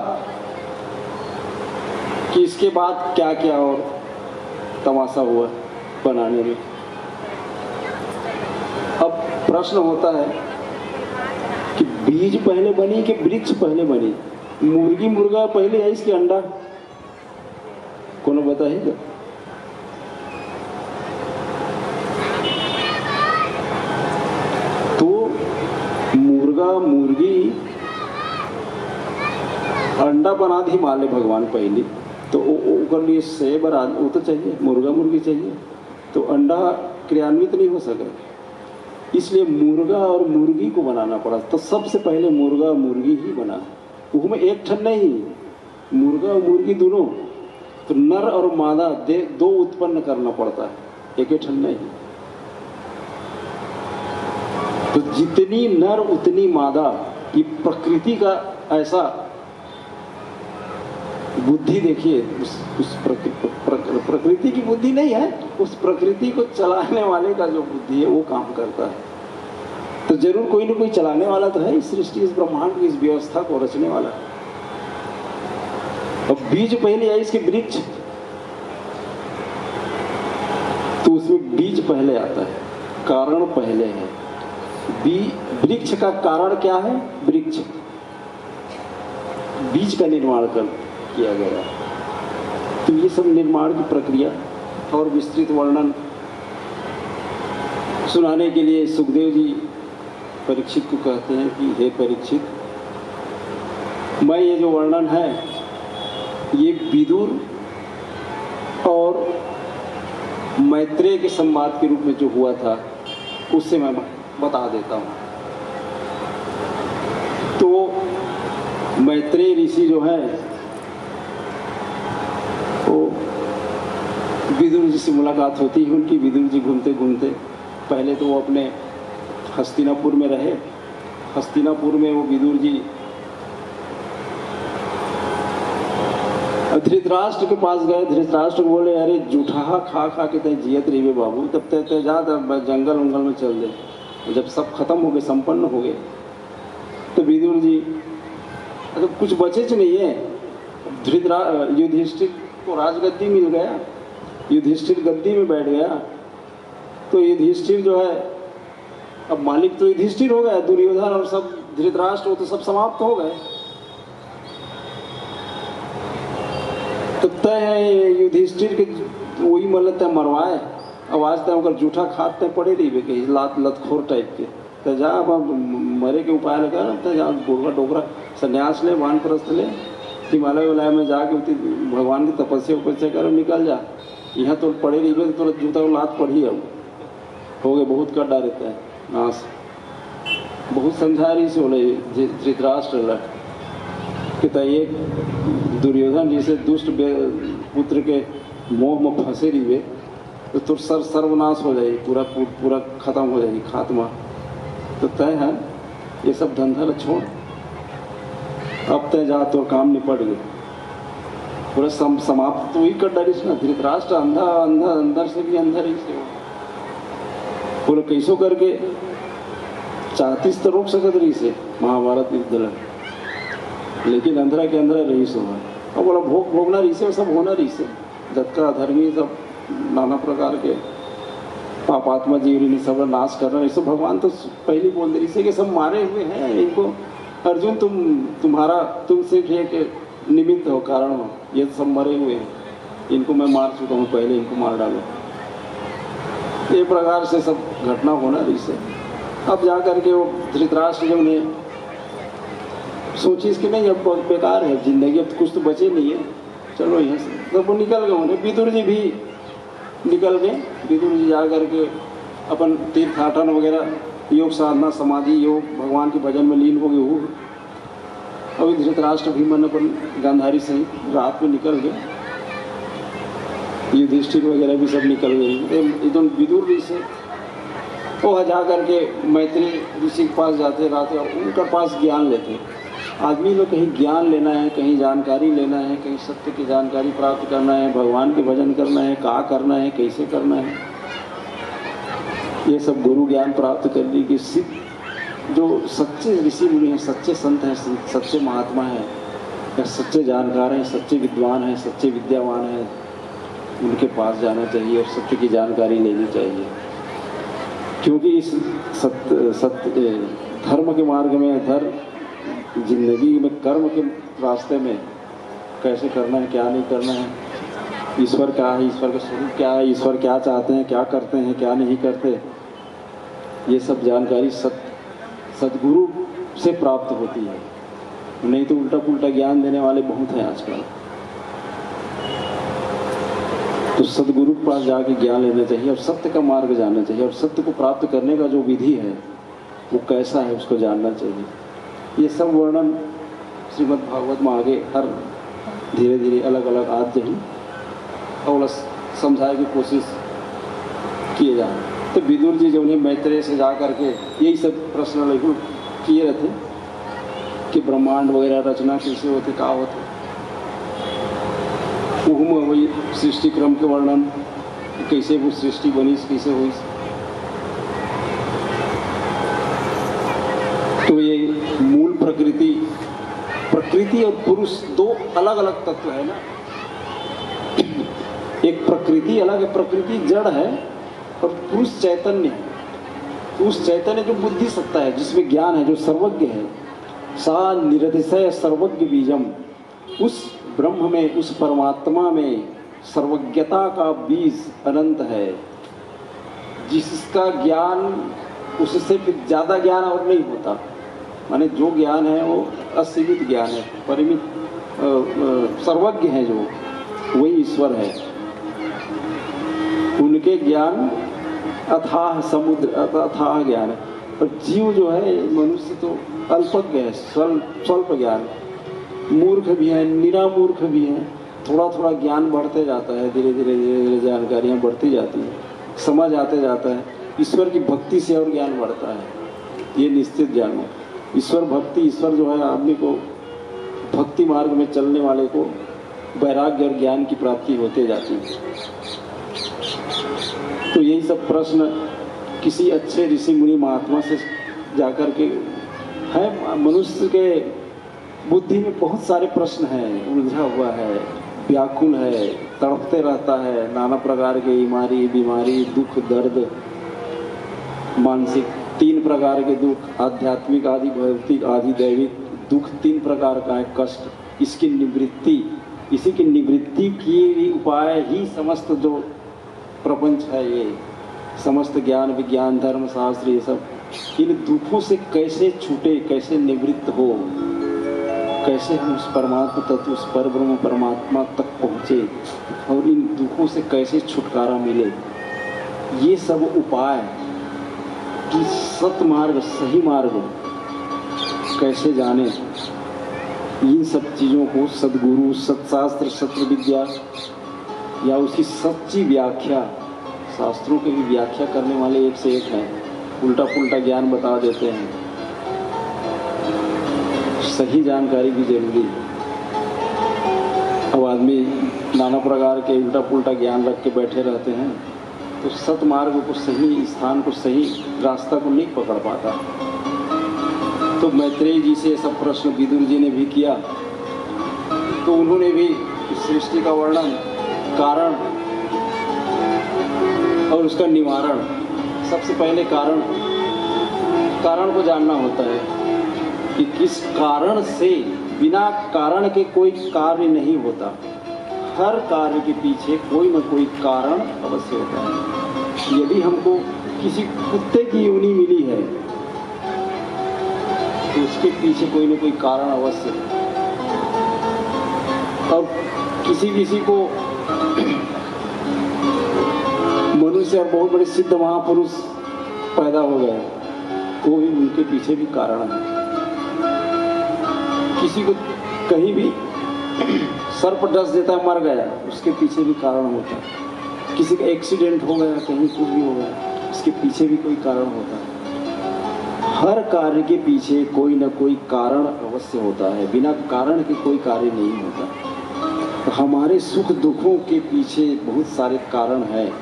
कि इसके बाद क्या क्या और तमाशा हुआ बनाने में। अब प्रश्न होता है कि बीज पहले बनी कि वृक्ष पहले बनी? मुर्गी मुर्गा पहले है इसके अंडा? कौन बताएगा? तो मुर्गा मुर्गी अंडा बना दी माले भगवान पहले, तो ओकर लिए सेबर वो तो चाहिए, मुर्गा मुर्गी चाहिए। तो अंडा क्रियान्वित नहीं हो सका, इसलिए मुर्गा और मुर्गी को बनाना पड़ा। तो सबसे पहले मुर्गा और मुर्गी ही बना। उसमें एक ठन नहीं, मुर्गा और मुर्गी दोनों। तो नर और मादा दो उत्पन्न करना पड़ता है, एक ठन नहीं। तो जितनी नर उतनी मादा, ये प्रकृति का ऐसा बुद्धि। देखिए उस प्रकृति की बुद्धि नहीं है, उस प्रकृति को चलाने वाले का जो बुद्धि है वो काम करता है। तो जरूर कोई ना कोई चलाने वाला तो है इस सृष्टि, इस ब्रह्मांड की, इस व्यवस्था को रचने वाला। अब बीज पहले है इसके वृक्ष, तो उसमें बीज पहले आता है, कारण पहले है। वृक्ष का कारण क्या है? वृक्ष बीज का निर्माण किया गया। तो ये सब निर्माण की प्रक्रिया और विस्तृत वर्णन सुनाने के लिए सुखदेव जी परीक्षित को कहते हैं कि हे परीक्षित, मैं ये जो वर्णन है ये विदुर और मैत्रेय के संवाद के रूप में जो हुआ था उससे मैं बता देता हूँ। तो मैत्रेय ऋषि जो है वो विदुर जी से मुलाकात होती है उनकी। विदुर जी घूमते घूमते पहले तो वो अपने हस्तिनापुर में रहे। हस्तिनापुर में वो विदुर जी धृतराष्ट्र के पास गए। धृतराष्ट्र को बोले, अरे जूठा खा खा के तय जियत रही बाबू, तब तय जा जंगल उंगल में चल दे। जब सब खत्म हो गए, संपन्न हो गए, तो विदुर जी तो कुछ बचे नहीं है। युधिष्ठिर को राजगद्दी मिल गया, युधिष्ठिर गद्दी में बैठ गया। तो युधिष्ठिर जो है अब मालिक तो युधिष्ठिर हो गया, दुर्योधन और सब धृतराष्ट्र वो तो सब समाप्त हो गए। तो तय है युधिष्ठिर के वही मतलब तय मरवाए। अब आज तय होकर जूठा खाते पड़े रही कहीं लतखोर टाइप के। तो जा अब मरे के उपाय लगा ना, तो जा डोकरा डोकरा संन्यास ले, वानप्रस्थ ले, हिमालय विलय में जाके भगवान की तपस्या उपस्या करो, निकल जा। यहाँ तो पड़े रही तो जूता लात पड़ी अब हो गए, बहुत कड्डा रहता है नाश। बहुत समझा रही से बोले धृतराष्ट्र कि एक दुर्योधन जैसे दुष्ट पुत्र के मोह में फंसे रही तो तुर सर्वनाश हो जाएगी, पूरा खत्म हो जाएगी, खात्मा। तो तय है ये सब धंधा छोड़, अब तय जा तो काम निपट गए, पूरा समाप्त। तो वही कर डरी ना धृतराष्ट्र, अंधा अंधा अंदर से भी अंधा रही से पूरा कैसो करके चाहतीस तो रोक सकत रही से महाभारत युद्ध लड़, लेकिन अंधरा के अंदर रही सो है। अब बोला भोगना रही से, सब होना रही से, जत्का धर्मी सब नाना प्रकार के पापात्मा जीव सब नाश कर रहे हैं। सब भगवान तो पहले बोल रही से कि सब मारे हुए हैं इनको। अर्जुन तुम सिर्फ एक निमित्त हो, कारण हो। ये सब मरे हुए हैं, इनको मैं मार चुका हूँ, पहले इनको मार डालो। ये प्रकार से सब घटना होना रही से। अब जा करके वो धृतराष्ट्र जो ने सोची इसके नहीं, अब बहुत बेकार है जिंदगी, अब कुछ तो बचे नहीं है, चलो यहाँ से। तब वो निकल गए। उन्हें विदुर जी भी निकल गए। विदुर जी जा करके अपन तीर्थाटन वगैरह, योग साधना, समाधि योग, भगवान के भजन में लीन हो गए हो। अभी धृतराष्ट्र भीमन अपन गांधारी सहित रात में निकल गए। युधिष्ठिर वगैरह भी सब निकल गए। एकदम विदुर जी से वो जा करके मैत्री ऋषि के पास जाते रहते और उनके पास ज्ञान लेते। आदमी लोग कहीं ज्ञान लेना है, कहीं जानकारी लेना है, कहीं सत्य की जानकारी प्राप्त करना है, भगवान के भजन करना है, कहाँ करना है, कैसे करना है, ये सब गुरु ज्ञान प्राप्त करने की सिद्ध जो सच्चे ऋषि मुनि हैं, सच्चे संत हैं, सच्चे महात्मा हैं, या सच्चे जानकार हैं, सच्चे विद्वान हैं, सच्चे विद्यावान हैं, उनके पास जाना चाहिए और सत्य की जानकारी लेनी चाहिए। क्योंकि इस सत्य धर्म के मार्ग में, धर्म जिंदगी में, कर्म के रास्ते में कैसे करना है, क्या नहीं करना है, ईश्वर क्या है, ईश्वर का स्वरूप क्या है, ईश्वर क्या चाहते हैं, क्या करते हैं, क्या नहीं करते, ये सब जानकारी सद्गुरु से प्राप्त होती है। नहीं तो उल्टा पुल्टा ज्ञान देने वाले बहुत हैं आजकल। तो सद्गुरु के पास जाके ज्ञान लेना चाहिए और सत्य का मार्ग जानना चाहिए, और सत्य को प्राप्त करने का जो विधि है वो कैसा है उसको जानना चाहिए। ये सब वर्णन श्रीमद् भागवत में आगे हर धीरे धीरे अलग अलग आज ही और समझाने की कोशिश किए जा रहे। तो विदुर जी जो उन्हें मैत्रेय से जा करके यही सब प्रश्न लघु किए रहते कि ब्रह्मांड वगैरह रचना कैसे होते, क्या होते, वही सृष्टि क्रम के वर्णन, कैसे वो सृष्टि बनी, कैसे हुई। तो ये मूल प्रकृति और पुरुष दो अलग अलग तत्व है ना। एक प्रकृति अलग है, प्रकृति जड़ है, और पुरुष चैतन्य है। पुरुष चैतन्य जो बुद्धि सत्ता है, जिसमें ज्ञान है, जो सर्वज्ञ है। सा निरतिशय सर्वज्ञ बीजम, उस ब्रह्म में, उस परमात्मा में सर्वज्ञता का बीज अनंत है, जिसका ज्ञान उससे फिर ज़्यादा ज्ञान और नहीं होता। माने जो ज्ञान है वो असीमित ज्ञान है, परिमित सर्वज्ञ है, जो वही ईश्वर है। उनके ज्ञान अथाह समुद्र, अथाह ज्ञान है। और जीव जो है, मनुष्य तो अल्पज्ञ है, स्वल्प ज्ञान, मूर्ख भी है, निरामूर्ख भी है। थोड़ा थोड़ा ज्ञान बढ़ते जाता है, धीरे धीरे धीरे धीरे जानकारियाँ बढ़ती जाती हैं, समझ आते जाता है। ईश्वर की भक्ति से और ज्ञान बढ़ता है, ये निश्चित जानो। ईश्वर भक्ति, ईश्वर जो है आदमी को भक्ति मार्ग में चलने वाले को वैराग्य और ज्ञान की प्राप्ति होते जाती है। तो यही सब प्रश्न किसी अच्छे ऋषि मुनि महात्मा से जाकर के है। मनुष्य के बुद्धि में बहुत सारे प्रश्न हैं, उलझा हुआ है, व्याकुल है, तड़पते रहता है, नाना प्रकार के बीमारी, दुख, दर्द, मानसिक 3 प्रकार के दुख, आध्यात्मिक आदि, भौतिक आदि, दैविक दुख 3 प्रकार का है कष्ट। इसकी निवृत्ति, इसी की निवृत्ति की उपाय ही समस्त जो प्रपंच है, ये समस्त ज्ञान विज्ञान धर्म शास्त्र, ये सब इन दुखों से कैसे छूटे, कैसे निवृत्त हो, कैसे हम उस परमात्मा तत्व, उस परब्रह्म परमात्मा तक पहुँचे, और इन दुखों से कैसे छुटकारा मिले, ये सब उपाय कि सतमार्ग, सही मार्ग कैसे जाने, इन सब चीज़ों को सद्गुरु, सत्शास्त्र, सत्य विद्या या उसकी सच्ची व्याख्या, शास्त्रों की भी व्याख्या करने वाले एक से एक हैं, उल्टा पुल्टा ज्ञान बता देते हैं। सही जानकारी भी जरूरी है। अब आदमी नाना प्रकार के उल्टा पुल्टा ज्ञान रख के बैठे रहते हैं, तो सतमार्ग को, सही स्थान को, सही रास्ता को नहीं पकड़ पाता। तो मैत्रेय जी से सब प्रश्न विदुर जी ने भी किया, तो उन्होंने भी सृष्टि का वर्णन, कारण और उसका निवारण। सबसे पहले कारण को जानना होता है कि किस कारण से बिना कारण के कोई कार्य नहीं होता। हर कार्य के पीछे कोई न कोई कारण अवश्य होता है। यदि हमको किसी कुत्ते की योनि मिली है तो उसके पीछे कोई न कोई कारण अवश्य है। और किसी को मनुष्य और बहुत बड़े सिद्ध महापुरुष पैदा हो गए, वो भी उनके पीछे भी कारण है। किसी को कहीं भी सर्प डस देता है, मर गया, उसके पीछे भी कारण होता है। किसी का एक्सीडेंट हो गया, कहीं कुछ भी हो गया, उसके पीछे भी कोई कारण होता है। हर कार्य के पीछे कोई न कोई कारण अवश्य होता है। बिना कारण के कोई कार्य नहीं होता। तो हमारे सुख दुखों के पीछे बहुत सारे कारण हैं,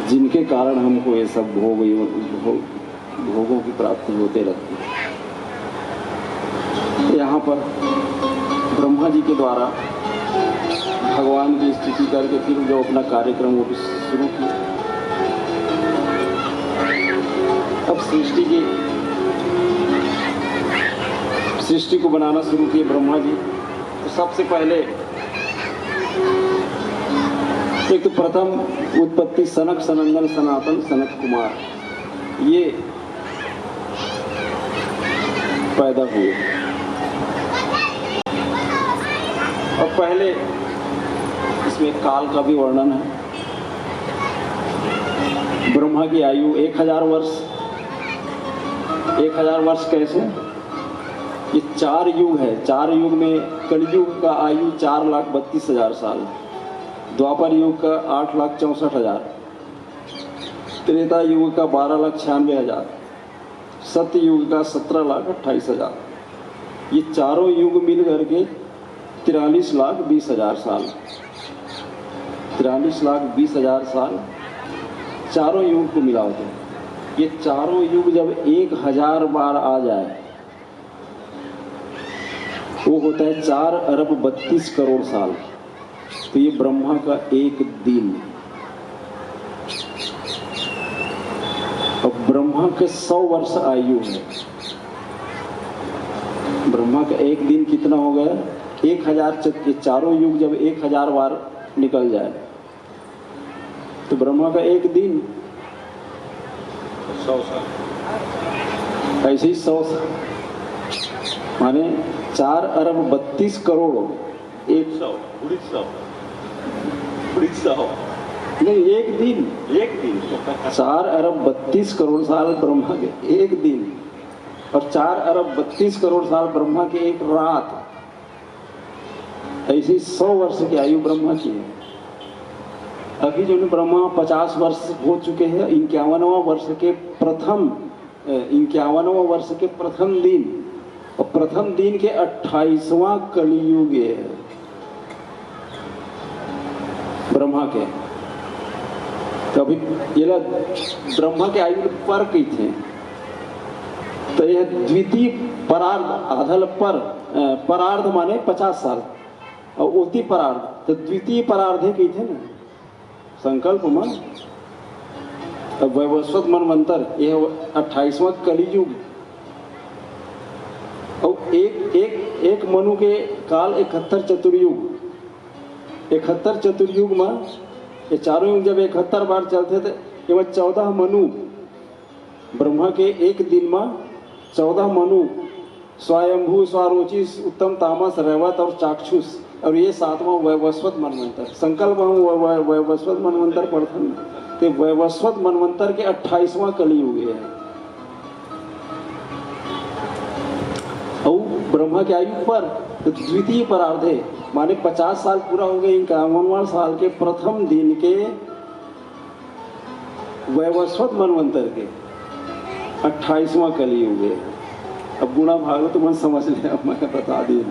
जिनके कारण हमको ये सब भोगों की प्राप्ति होते रहती है। यहाँ पर ब्रह्मा जी के द्वारा भगवान की स्तुति करके फिर जो अपना कार्यक्रम वो भी शुरू किया। अब सृष्टि को बनाना शुरू किए ब्रह्मा जी। तो सबसे पहले एक तो प्रथम उत्पत्ति सनक सनंदन सनातन सनत कुमार ये पैदा हुए। और पहले इसमें काल का भी वर्णन है। ब्रह्मा की आयु 1000 वर्ष। 1000 वर्ष कैसे? ये 4 युग है। 4 युग में कलयुग का आयु 4,32,000 साल, द्वापर युग का 8,64,000, त्रेता युग का 12,96,000, सत्य युग का 17,28,000। ये चारों युग मिल करके 43,20,000 साल। 43,20,000 साल चारों युग को मिला होते हैं। ये चारों युग जब 1000 बार आ जाए वो होता है 4,32 करोड़ साल। तो ये ब्रह्मा का एक दिन। और ब्रह्मा के 100 वर्ष आयु है। ब्रह्मा का एक दिन कितना हो गया? 1000। ये चारों युग जब 1000 बार निकल जाए तो ब्रह्मा का एक दिन 100 साल। ऐसे ही 100 साल माने 4,32 करोड़ 100 नहीं, एक दिन 4,32 करोड़ साल ब्रह्मा के एक दिन और 4,32 करोड़ साल ब्रह्मा के एक रात। ऐसी 100 वर्ष की आयु ब्रह्मा की है। अभी जो ब्रह्मा 50 वर्ष हो चुके हैं। 51वां वर्ष के प्रथम दिन और प्रथम दिन के 28वां कलियुग है ब्रह्मा के। तो अभी ये ब्रह्मा के आयु पर कई थे। तो यह द्वितीय परार्ध आधल परार्ध माने 50 साल और उति परार्ध। तो द्वितीय परार्धे कई थे ना संकल्प मन। अब वैवस्वत मनवंतर यह 28वां कलियुग। और एक मनु के काल 71 चतुर्युग। 71 चतुर्युग में ये चारों युग जब 71 बार चलते थे केवल 14 मनु ब्रह्मा के एक दिन में 14 मनु स्वयंभू स्वारोचि उत्तम तामस रैवत और चाक्षुष। और ये 7वां वैवस्वत मनवंतर। संकल्प वैवस्वत मनवंतर प्रथम। तो वैवस्वत मनवंतर के 28वां कलियुग है। और ब्रह्मा की आयु पर तो द्वितीय परार्धे माने 50 साल पूरा हो गए। 51वां साल के प्रथम दिन के वैवस्वत मनवंतर के 28वां कलियुग है। अब गुणा भाग तो मन समझ ले, अब मैं बता दिया।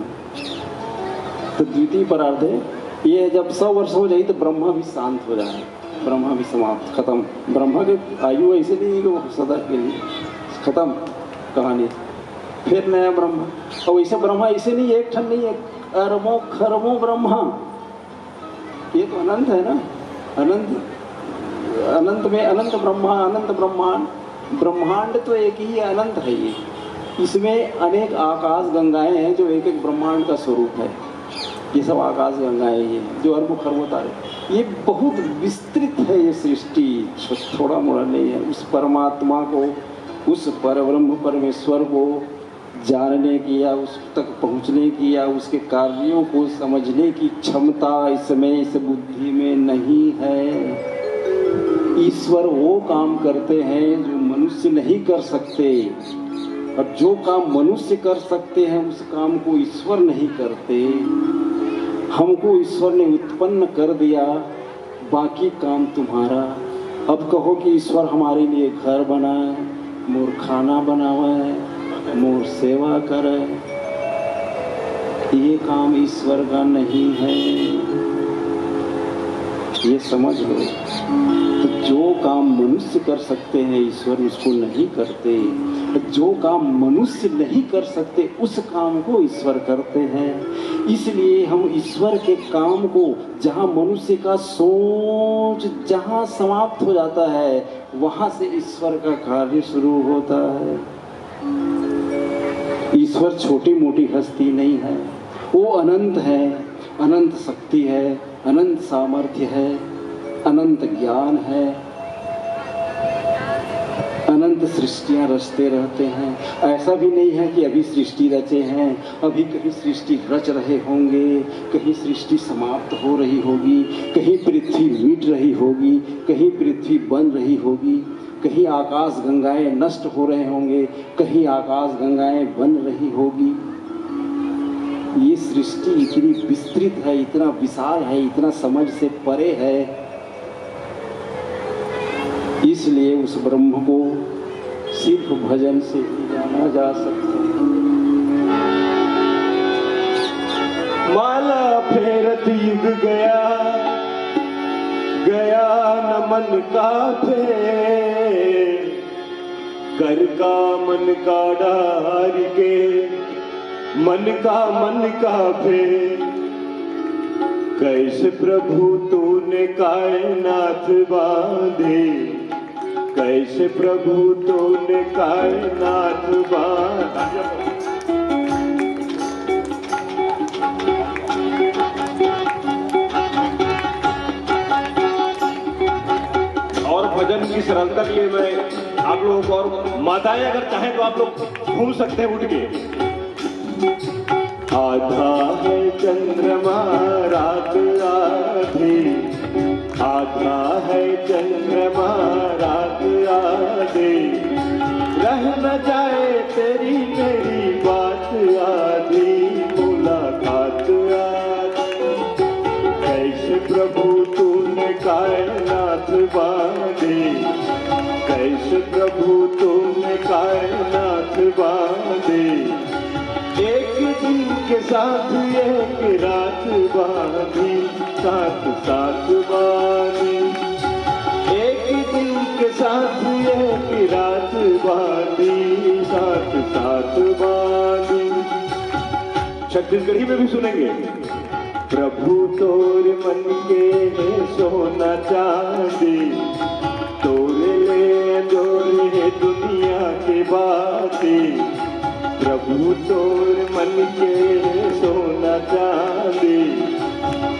तो द्वितीय परार्धे ये जब 100 वर्ष हो जाए तो ब्रह्मा भी शांत हो जाए, ब्रह्मा भी समाप्त खत्म। ब्रह्मा की आयु ऐसे नहीं कि वो सदा के लिए खत्म कहानी, फिर नया ब्रह्मा। और वैसे ब्रह्मा ऐसे नहीं, एक ठन नहीं, एक अरबों खरबों ब्रह्मा। ये तो अनंत है ना, अनंत में अनंत ब्रह्मा, अनंत ब्रह्मांड। ब्रह्मांड तो एक ही अनंत है। ये इसमें अनेक आकाश गंगाएं हैं जो एक एक ब्रह्मांड का स्वरूप है। ये सब आकाश गंगाएं ये जो अरबों खरबों तारे, ये बहुत विस्तृत है ये सृष्टि, थोड़ा मोड़ा नहीं है। उस परमात्मा को, उस परब्रह्म परमेश्वर को जानने की या उस तक पहुंचने की या उसके कार्यों को समझने की क्षमता इसमें, इस बुद्धि में नहीं है। ईश्वर वो काम करते हैं जो मनुष्य नहीं कर सकते, और जो काम मनुष्य कर सकते हैं उस काम को ईश्वर नहीं करते। हमको ईश्वर ने उत्पन्न कर दिया, बाकी काम तुम्हारा। अब कहो कि ईश्वर हमारे लिए घर बनाए, मोर खाना बनावे, मोर सेवा करे, ये काम ईश्वर का नहीं है, ये समझ लो। तो जो काम मनुष्य कर सकते हैं ईश्वर उसको नहीं करते, जो काम मनुष्य नहीं कर सकते उस काम को ईश्वर करते हैं। इसलिए हम ईश्वर के काम को, जहाँ मनुष्य का सोच जहाँ समाप्त हो जाता है वहाँ से ईश्वर का कार्य शुरू होता है। ईश्वर छोटी मोटी हस्ती नहीं है, वो अनंत है, अनंत शक्ति है, अनंत सामर्थ्य है, अनंत ज्ञान है, अनंत सृष्टियां रचते रहते हैं। ऐसा भी नहीं है कि अभी सृष्टि रचे हैं, अभी कहीं सृष्टि रच रहे होंगे, कहीं सृष्टि समाप्त हो रही होगी, कहीं पृथ्वी मिट रही होगी, कहीं पृथ्वी बन रही होगी, कहीं आकाश गंगाएं नष्ट हो रहे होंगे, कहीं आकाश गंगाएं बन रही होगी। ये सृष्टि इतनी विस्तृत है, इतना विशाल है, इतना समझ से परे है। इसलिए उस ब्रह्म को सिर्फ भजन से ही जाना जा सकता है। माला फेरत युग गया, गया न मन का फेर, कर का मन का डार के, मन का फेर। कैसे प्रभु तूने कायनात बांधे, कैसे प्रभु तूने कायनात बांधे। और भजन की सरलता के लिए मैं आप लोगों को, और माताएं अगर चाहें तो आप लोग घूम सकते हैं उठ के। आधा है चंद्रमा रात आधी, आधा है चंद्रमा रात आधी, रह न जाए तेरी मेरी बात आधी, मुलाकात आधी। कैसे प्रभु तूने कायनात बांधे, कैसे प्रभु तूने कायनात बांधे। एक दिन के साथ एक रात बांधी, साथ साथ बांधी। एक दिन के साथ एक रात बांधी, साथ साथ बांधी। छत्तीसगढ़ी में भी सुनेंगे। प्रभु तोर मन के है सोना चांदी, तोरे ले जोरे दुनिया के बातें। प्रभु तोर मन के सोना चांदी,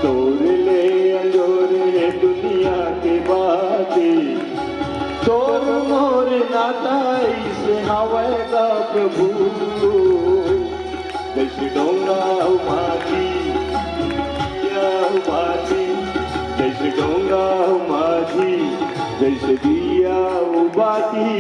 तोर ले अंजोरे दुनिया के बातें। तोर मोर नाता इसे हवेगा प्रभु, जैसे डोंगा माझी या माझी, जैसे डोंगा माझी, जैसे दिया उबाती।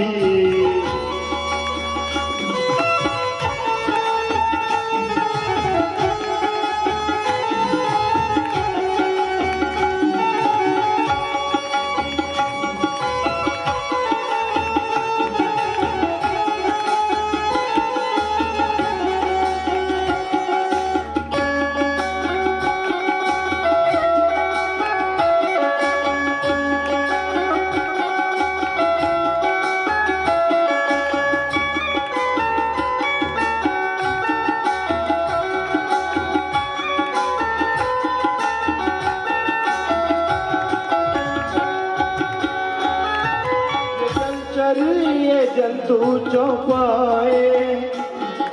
ये जंतु चौपाए,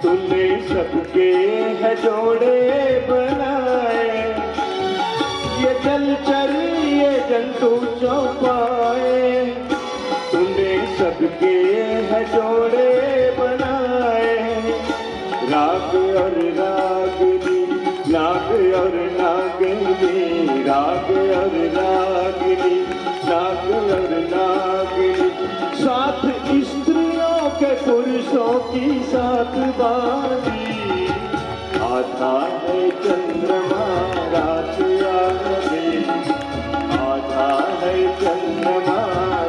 तूने सबके है जोड़े बनाए, ये जलचर ये जंतु चौपाए। तूने सबके है जोड़े बनाए, राग और रागनी, नाग और नागिनी, राग और रागनी, नाग और नागिनी। साथ स्त्रियों के पुरुषों की साथ बानी, आता है चंद्रमा रात आगे, आता है चंद्रमा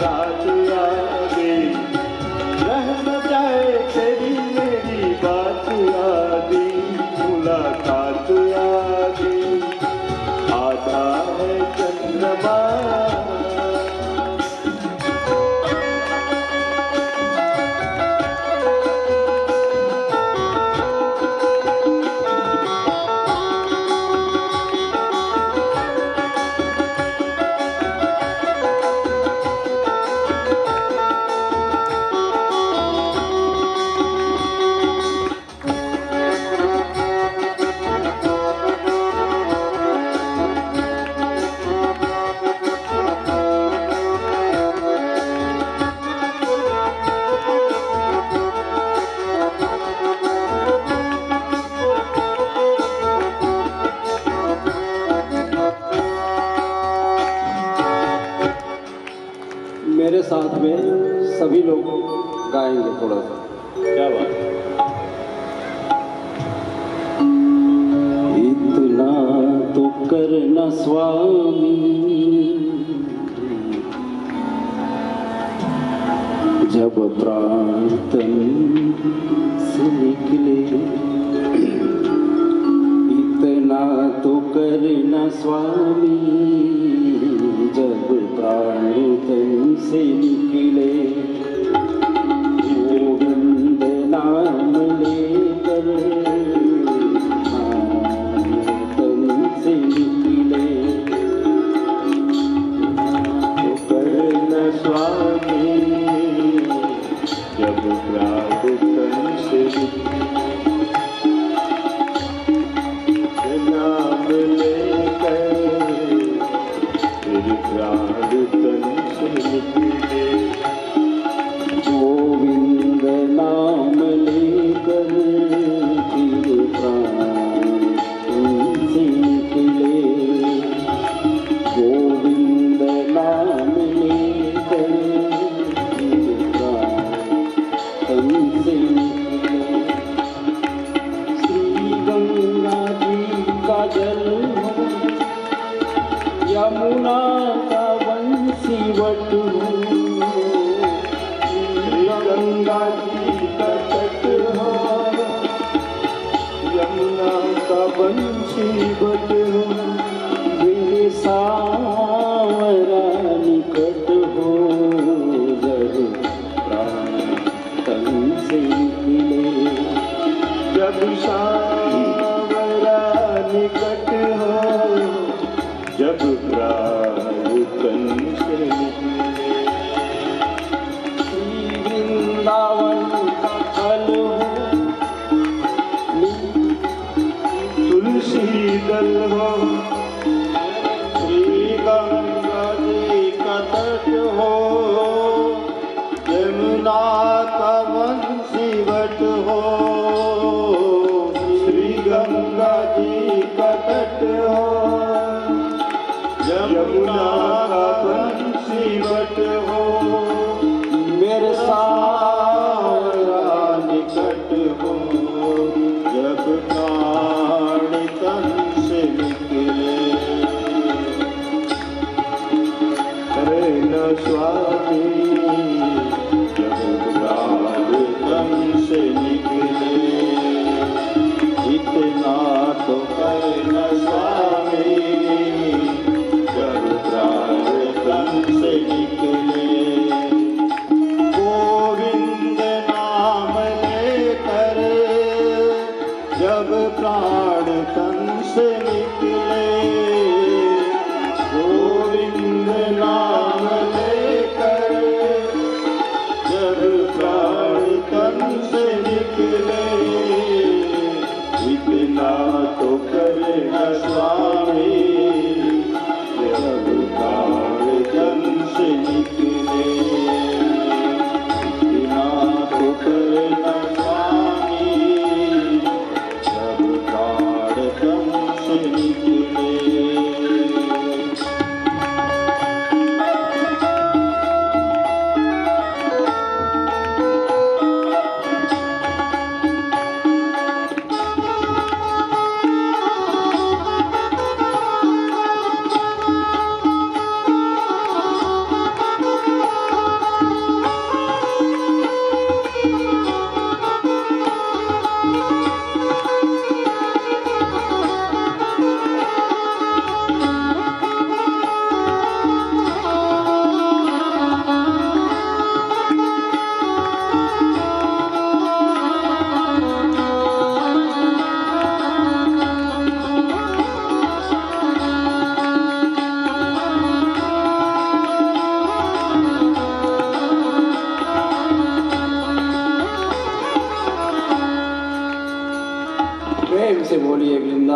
रात आगे। रह न जाए तेरी मेरी बात आगे, मुलाकात आगे, आता है चंद्रमा। मेरे साथ में सभी लोग गाएंगे थोड़ा सा। क्या बात है। इतना तो करना स्वामी, जब प्राण तन से निकले। इतना तो करना स्वामी, जब प्राण तन से निकले। गोविंद नाम लेकर तन से निकले। तो करना स्वामी, जब प्राण तन से नाम लेकर फिर प्राण तन से निकले। गोविंद नाम लेकर फिर प्राण तन से निकले। गोविंद नाम लेकर फिर प्राण तन से निकले। श्री गंगा जी का जल हो, यमुना का बंसीवट हो। गंगा जी का तट हो, यमुना का बंसीवट हो। बिन सावरा निकट हो, जब प्राण तन से निकले। जब सावरा निकट हो, जब प्राण तन से निकले। श्री वृंदावन का फल हो, तुलसी दल हो। श्री गंगा जी का तट हो, यमुना का बंसीवट हो। श्री गंगा जी का तट हो, यमुना का बंसीवट हो। मेरे सावरा निकट हो, जब प्राण तन से निकले।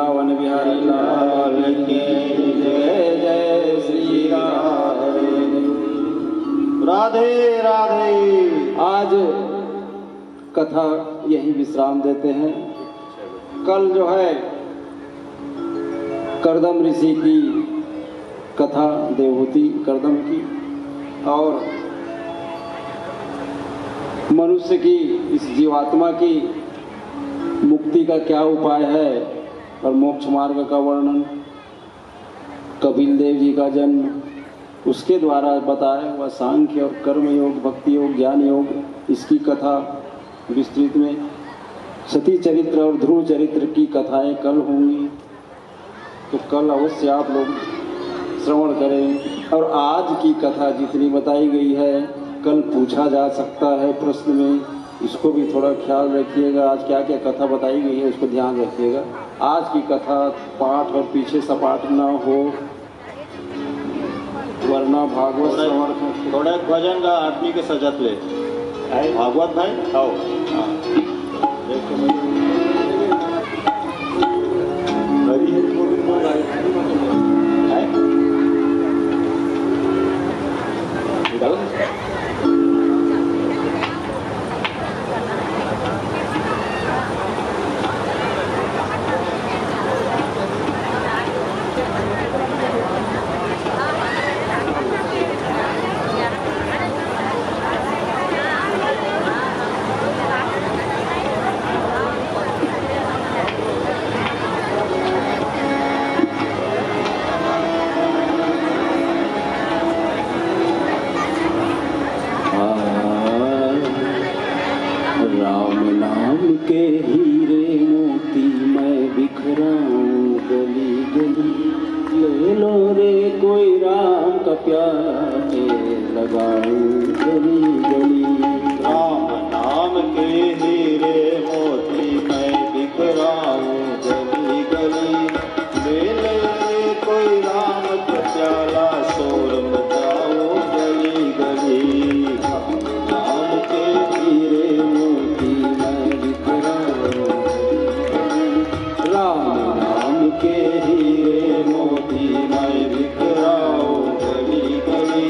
वृंदावन बिहारी लाल की जय। जय श्री राधे राधे राधे। आज कथा यही विश्राम देते हैं। कल जो है करदम ऋषि की कथा, देवहूति करदम की, और मनुष्य की, इस जीवात्मा की मुक्ति का क्या उपाय है और मोक्ष मार्ग का वर्णन, कपिल देव जी का जन्म, उसके द्वारा बताया हुआ सांख्य और कर्म योग, भक्ति योग, ज्ञान योग, इसकी कथा विस्तृत में। सती चरित्र और ध्रुव चरित्र की कथाएं कल होंगी, तो कल अवश्य आप लोग श्रवण करें। और आज की कथा जितनी बताई गई है कल पूछा जा सकता है प्रश्न में, इसको भी थोड़ा ख्याल रखिएगा। आज क्या क्या कथा बताई गई है उसको ध्यान रखिएगा। आज की कथा पाठ और पीछे सपाट ना हो, वरना भागवत श्रवण थोड़ा भजन का आदमी के सजत ले भागवत भाई आओ। हरि हरि गोविंद राम नाम के हीरे मोती मैं बिखराऊं गली गली, ले लो रे कोई राम का प्यार लगाऊं गली गली। राम नाम के हीरे मोती मैं बिखराऊं गली गली, ले ले कोई राम का प्याला शोर मचाओ गली गली। नाम के हीरे मोती मैं बिखराऊं, राम नाम के हीरे मोती मैं बिखराऊं गली गली,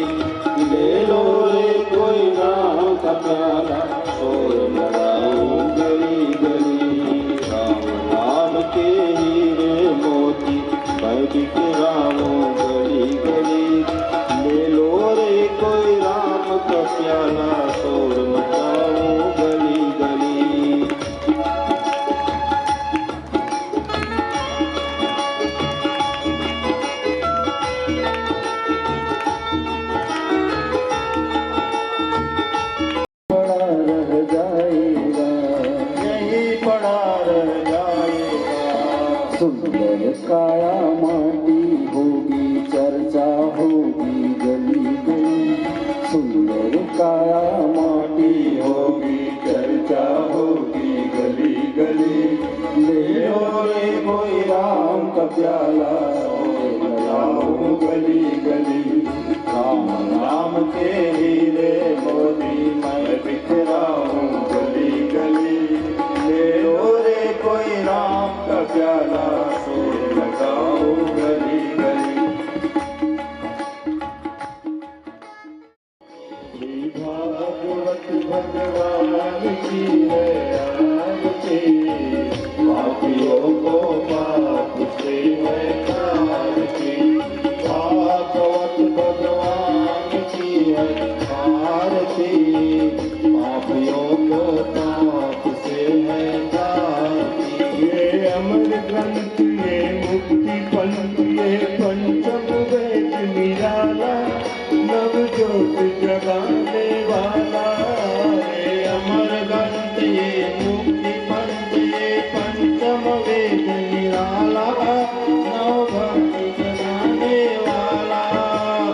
ले लो रे कोई राम का प्याला शोर मचाओ गली गली। राम नाम के हीरे मोती मैं बिखराऊं गली गली, ले लो रे कोई राम का प्याला शोर मचाओ गली गली। पड़ा रह जाएगा, यही पड़ा रह जाएगा। सुंदर काया माटी होगी, चर्चा होगी गली गली। सुंदर काया माटी होगी, चर्चा होगी गली गली। ले लो रे कोई राम का प्याला लगाओ गली गली। राम नाम के हीरे मोती मैं बिखराऊं गली गली, ले लो रे कोई राम का प्याला शोर लगाओ गली गली। भागवत भगवान की है आरती, पापियों को पाप से है आरती। भागवत भगवान की है आरती, पापियों को पाप से है आरती। ये अमर ग्रंथ, ये मुक्ति पंथ, ये पंचम वेद निराला, नव ज्योत जगाने वाला। ये अमर ग्रंथ, ये मुक्ति पंथ, ये पंचम वेद निराला, नव भक्त जगाने वाला।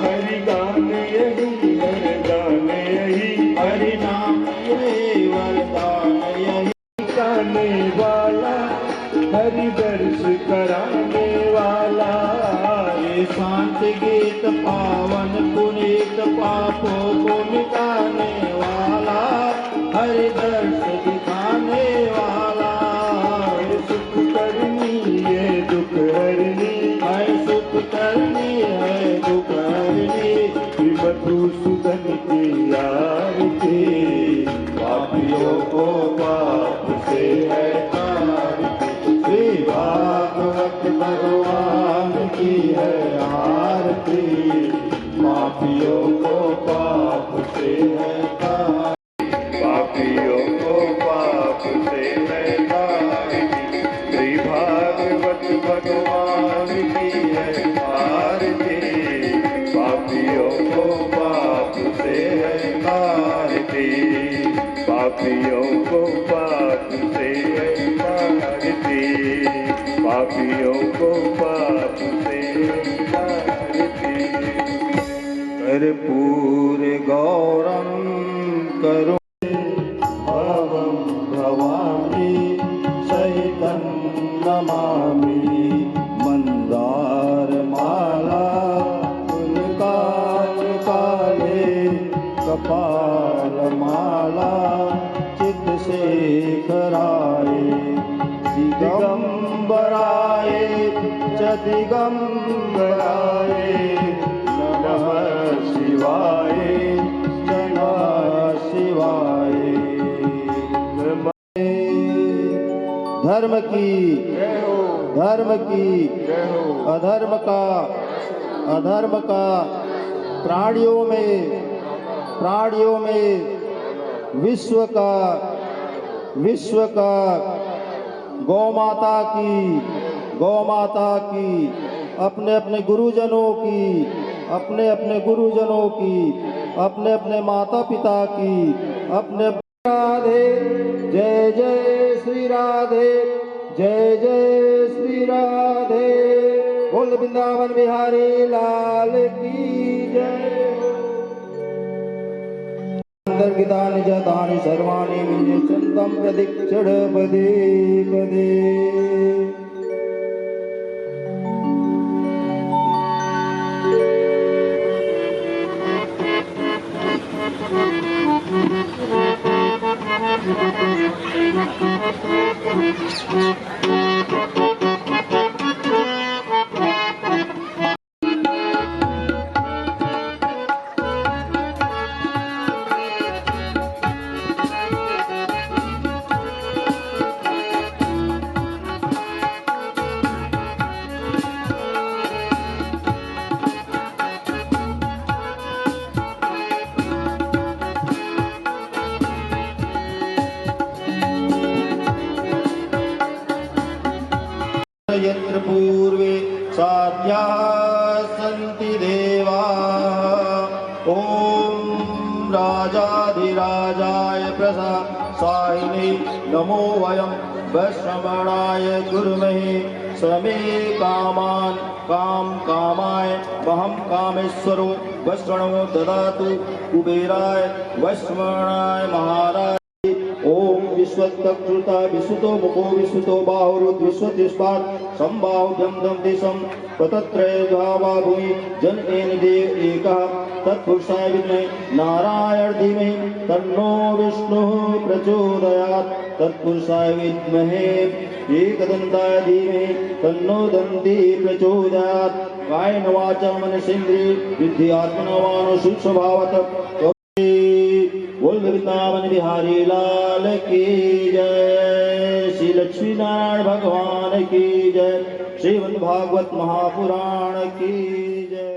हरि गान यही, हरि गान यही, हरि नाम यही, वरदान यही। गाने वाला, हरि दर्श कराने वाला। ये शांत गीत पावन पुनीत, पापों को मिटाने वाला, हरि दर्श दिखाने वाला। ये सुख करनी, ये दुख पापियों को पाप से मारती, पापियों को पाप से मारती। कर्पूर गौरम करो भवं भवानी सहितं नमामि। मंदारमाला काले कपालमाला चित्तशेखराय दिगंबराय च दिगंबराय नमः शिवाय नमः शिवाय। धर्म की अधर्म का प्राणियों में विश्व का गौ माता की अपने अपने गुरुजनों की अपने अपने माता पिता की अपने राधे जय जय श्री राधे जय जय श्री राधे। बोल वृंदावन बिहारी लाल की जय। अंतर्गतानि च तानि सर्वाणि विनिश्चितं प्रदक्षिण पदे पदे। यत्र पूर्वे साध्याः सन्ति देवाः ॐ राजाधिराजाय प्रसादाय नमो वयं वैष्णवाय कुर्महे समे कामाय वहं कामेश्वरो वैष्णवो ददातु कुबेराय वैष्णवाय महाराज। ओम विश्वतकृता विश्वतो मुखो विश्वतो बाहुरुद विश्वतिष्पात् संबाहुभ्यं दं दिशं पतत्रय द्वावा भूमि जननेन देव एकः तत्पुरुषाय विद्महे नारायण धीमहि तन्नो विष्णुः प्रचोदयात् तत्पुरुषाय विद्महे एकदन्ताय धीमहि तन्नो दन्ती प्रचोदयात्। कायेन वाचा मनसेन्द्रिय बुद्ध्यात्मना वानुसूक्ष्मभावत्। बोल वृंदावन बिहारी लाल की जय। श्री लक्ष्मी नारायण भगवान की जय। श्रीमद् भागवत महापुराण की जय।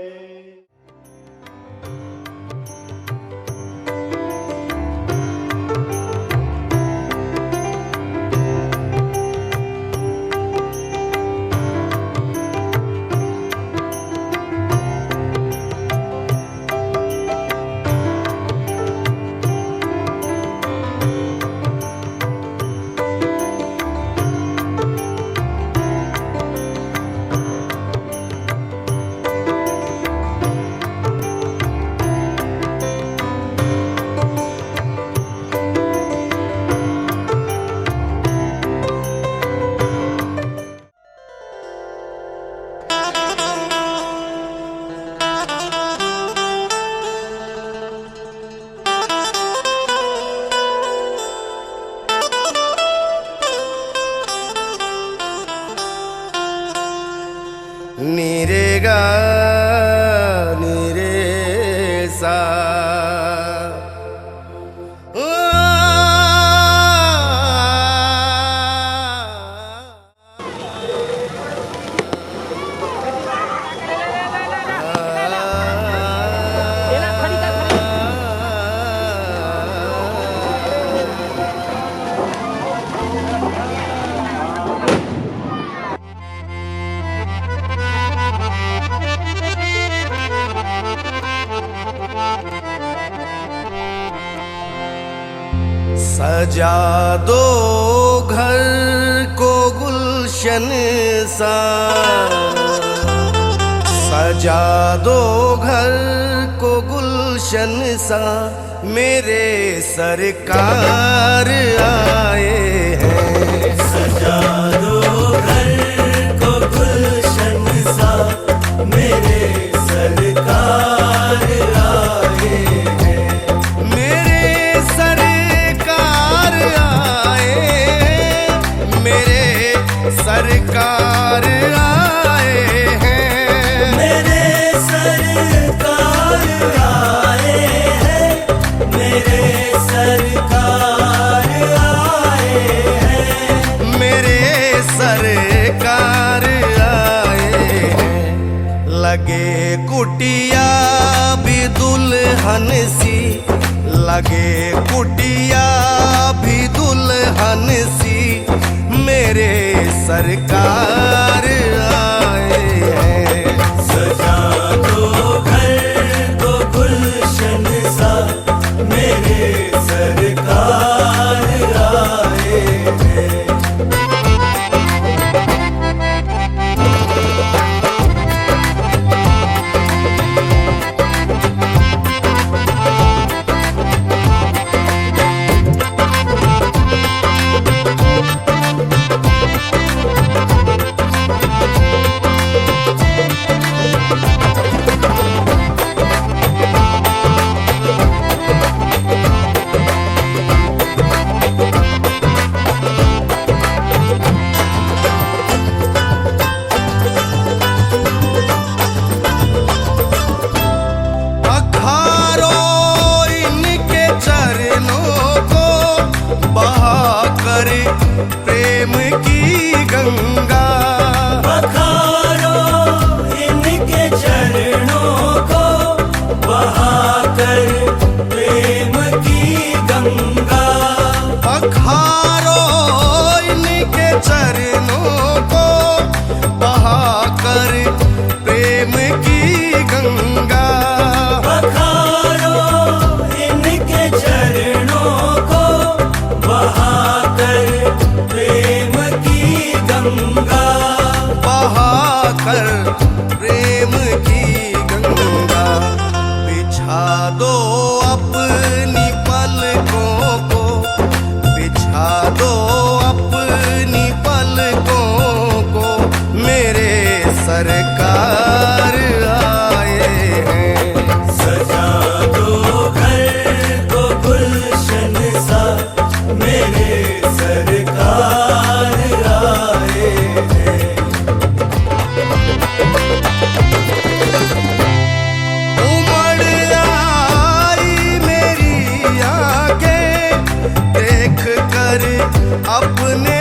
सजा दो घर को गुलशन सा, सजा दो घर को गुलशन सा, मेरे सरकार आए हैं। सजा दो घर को गुलशन सा, मेरे सरकार आए हैं। मेरे सरकार आए, मेरे सरकार आए हैं। मेरे सरकार आए हैं, मेरे सरकार आए हैं। मेरे सरकार आए हैं। लगे कुटिया भी दुल्हन सी, लगे कुटिया भी दुल्हन सी, मेरे सरकार आए हैं। सजा दो घर को गुलशन सा, मेरे सरकार आए हैं। प्रेम की गंगा, पखारो इनके चरणों को, बहाकर प्रेम की गंगा। पखारो इनके चरणों को, बहाकर प्रेम की गंगा। पखारो इनके चरणों को, बहाकर प्रेम की गंगा। बहाकर प्रेम की गंगा। बिछा दो अपनी पलकों को, बिछा दो अपनी पलकों को, मेरे सरकार आए हैं। सजा दो घर को गुलशन सा, मेरे सरकार आए हैं। उमड़ आई मेरी आंखें देख कर अपने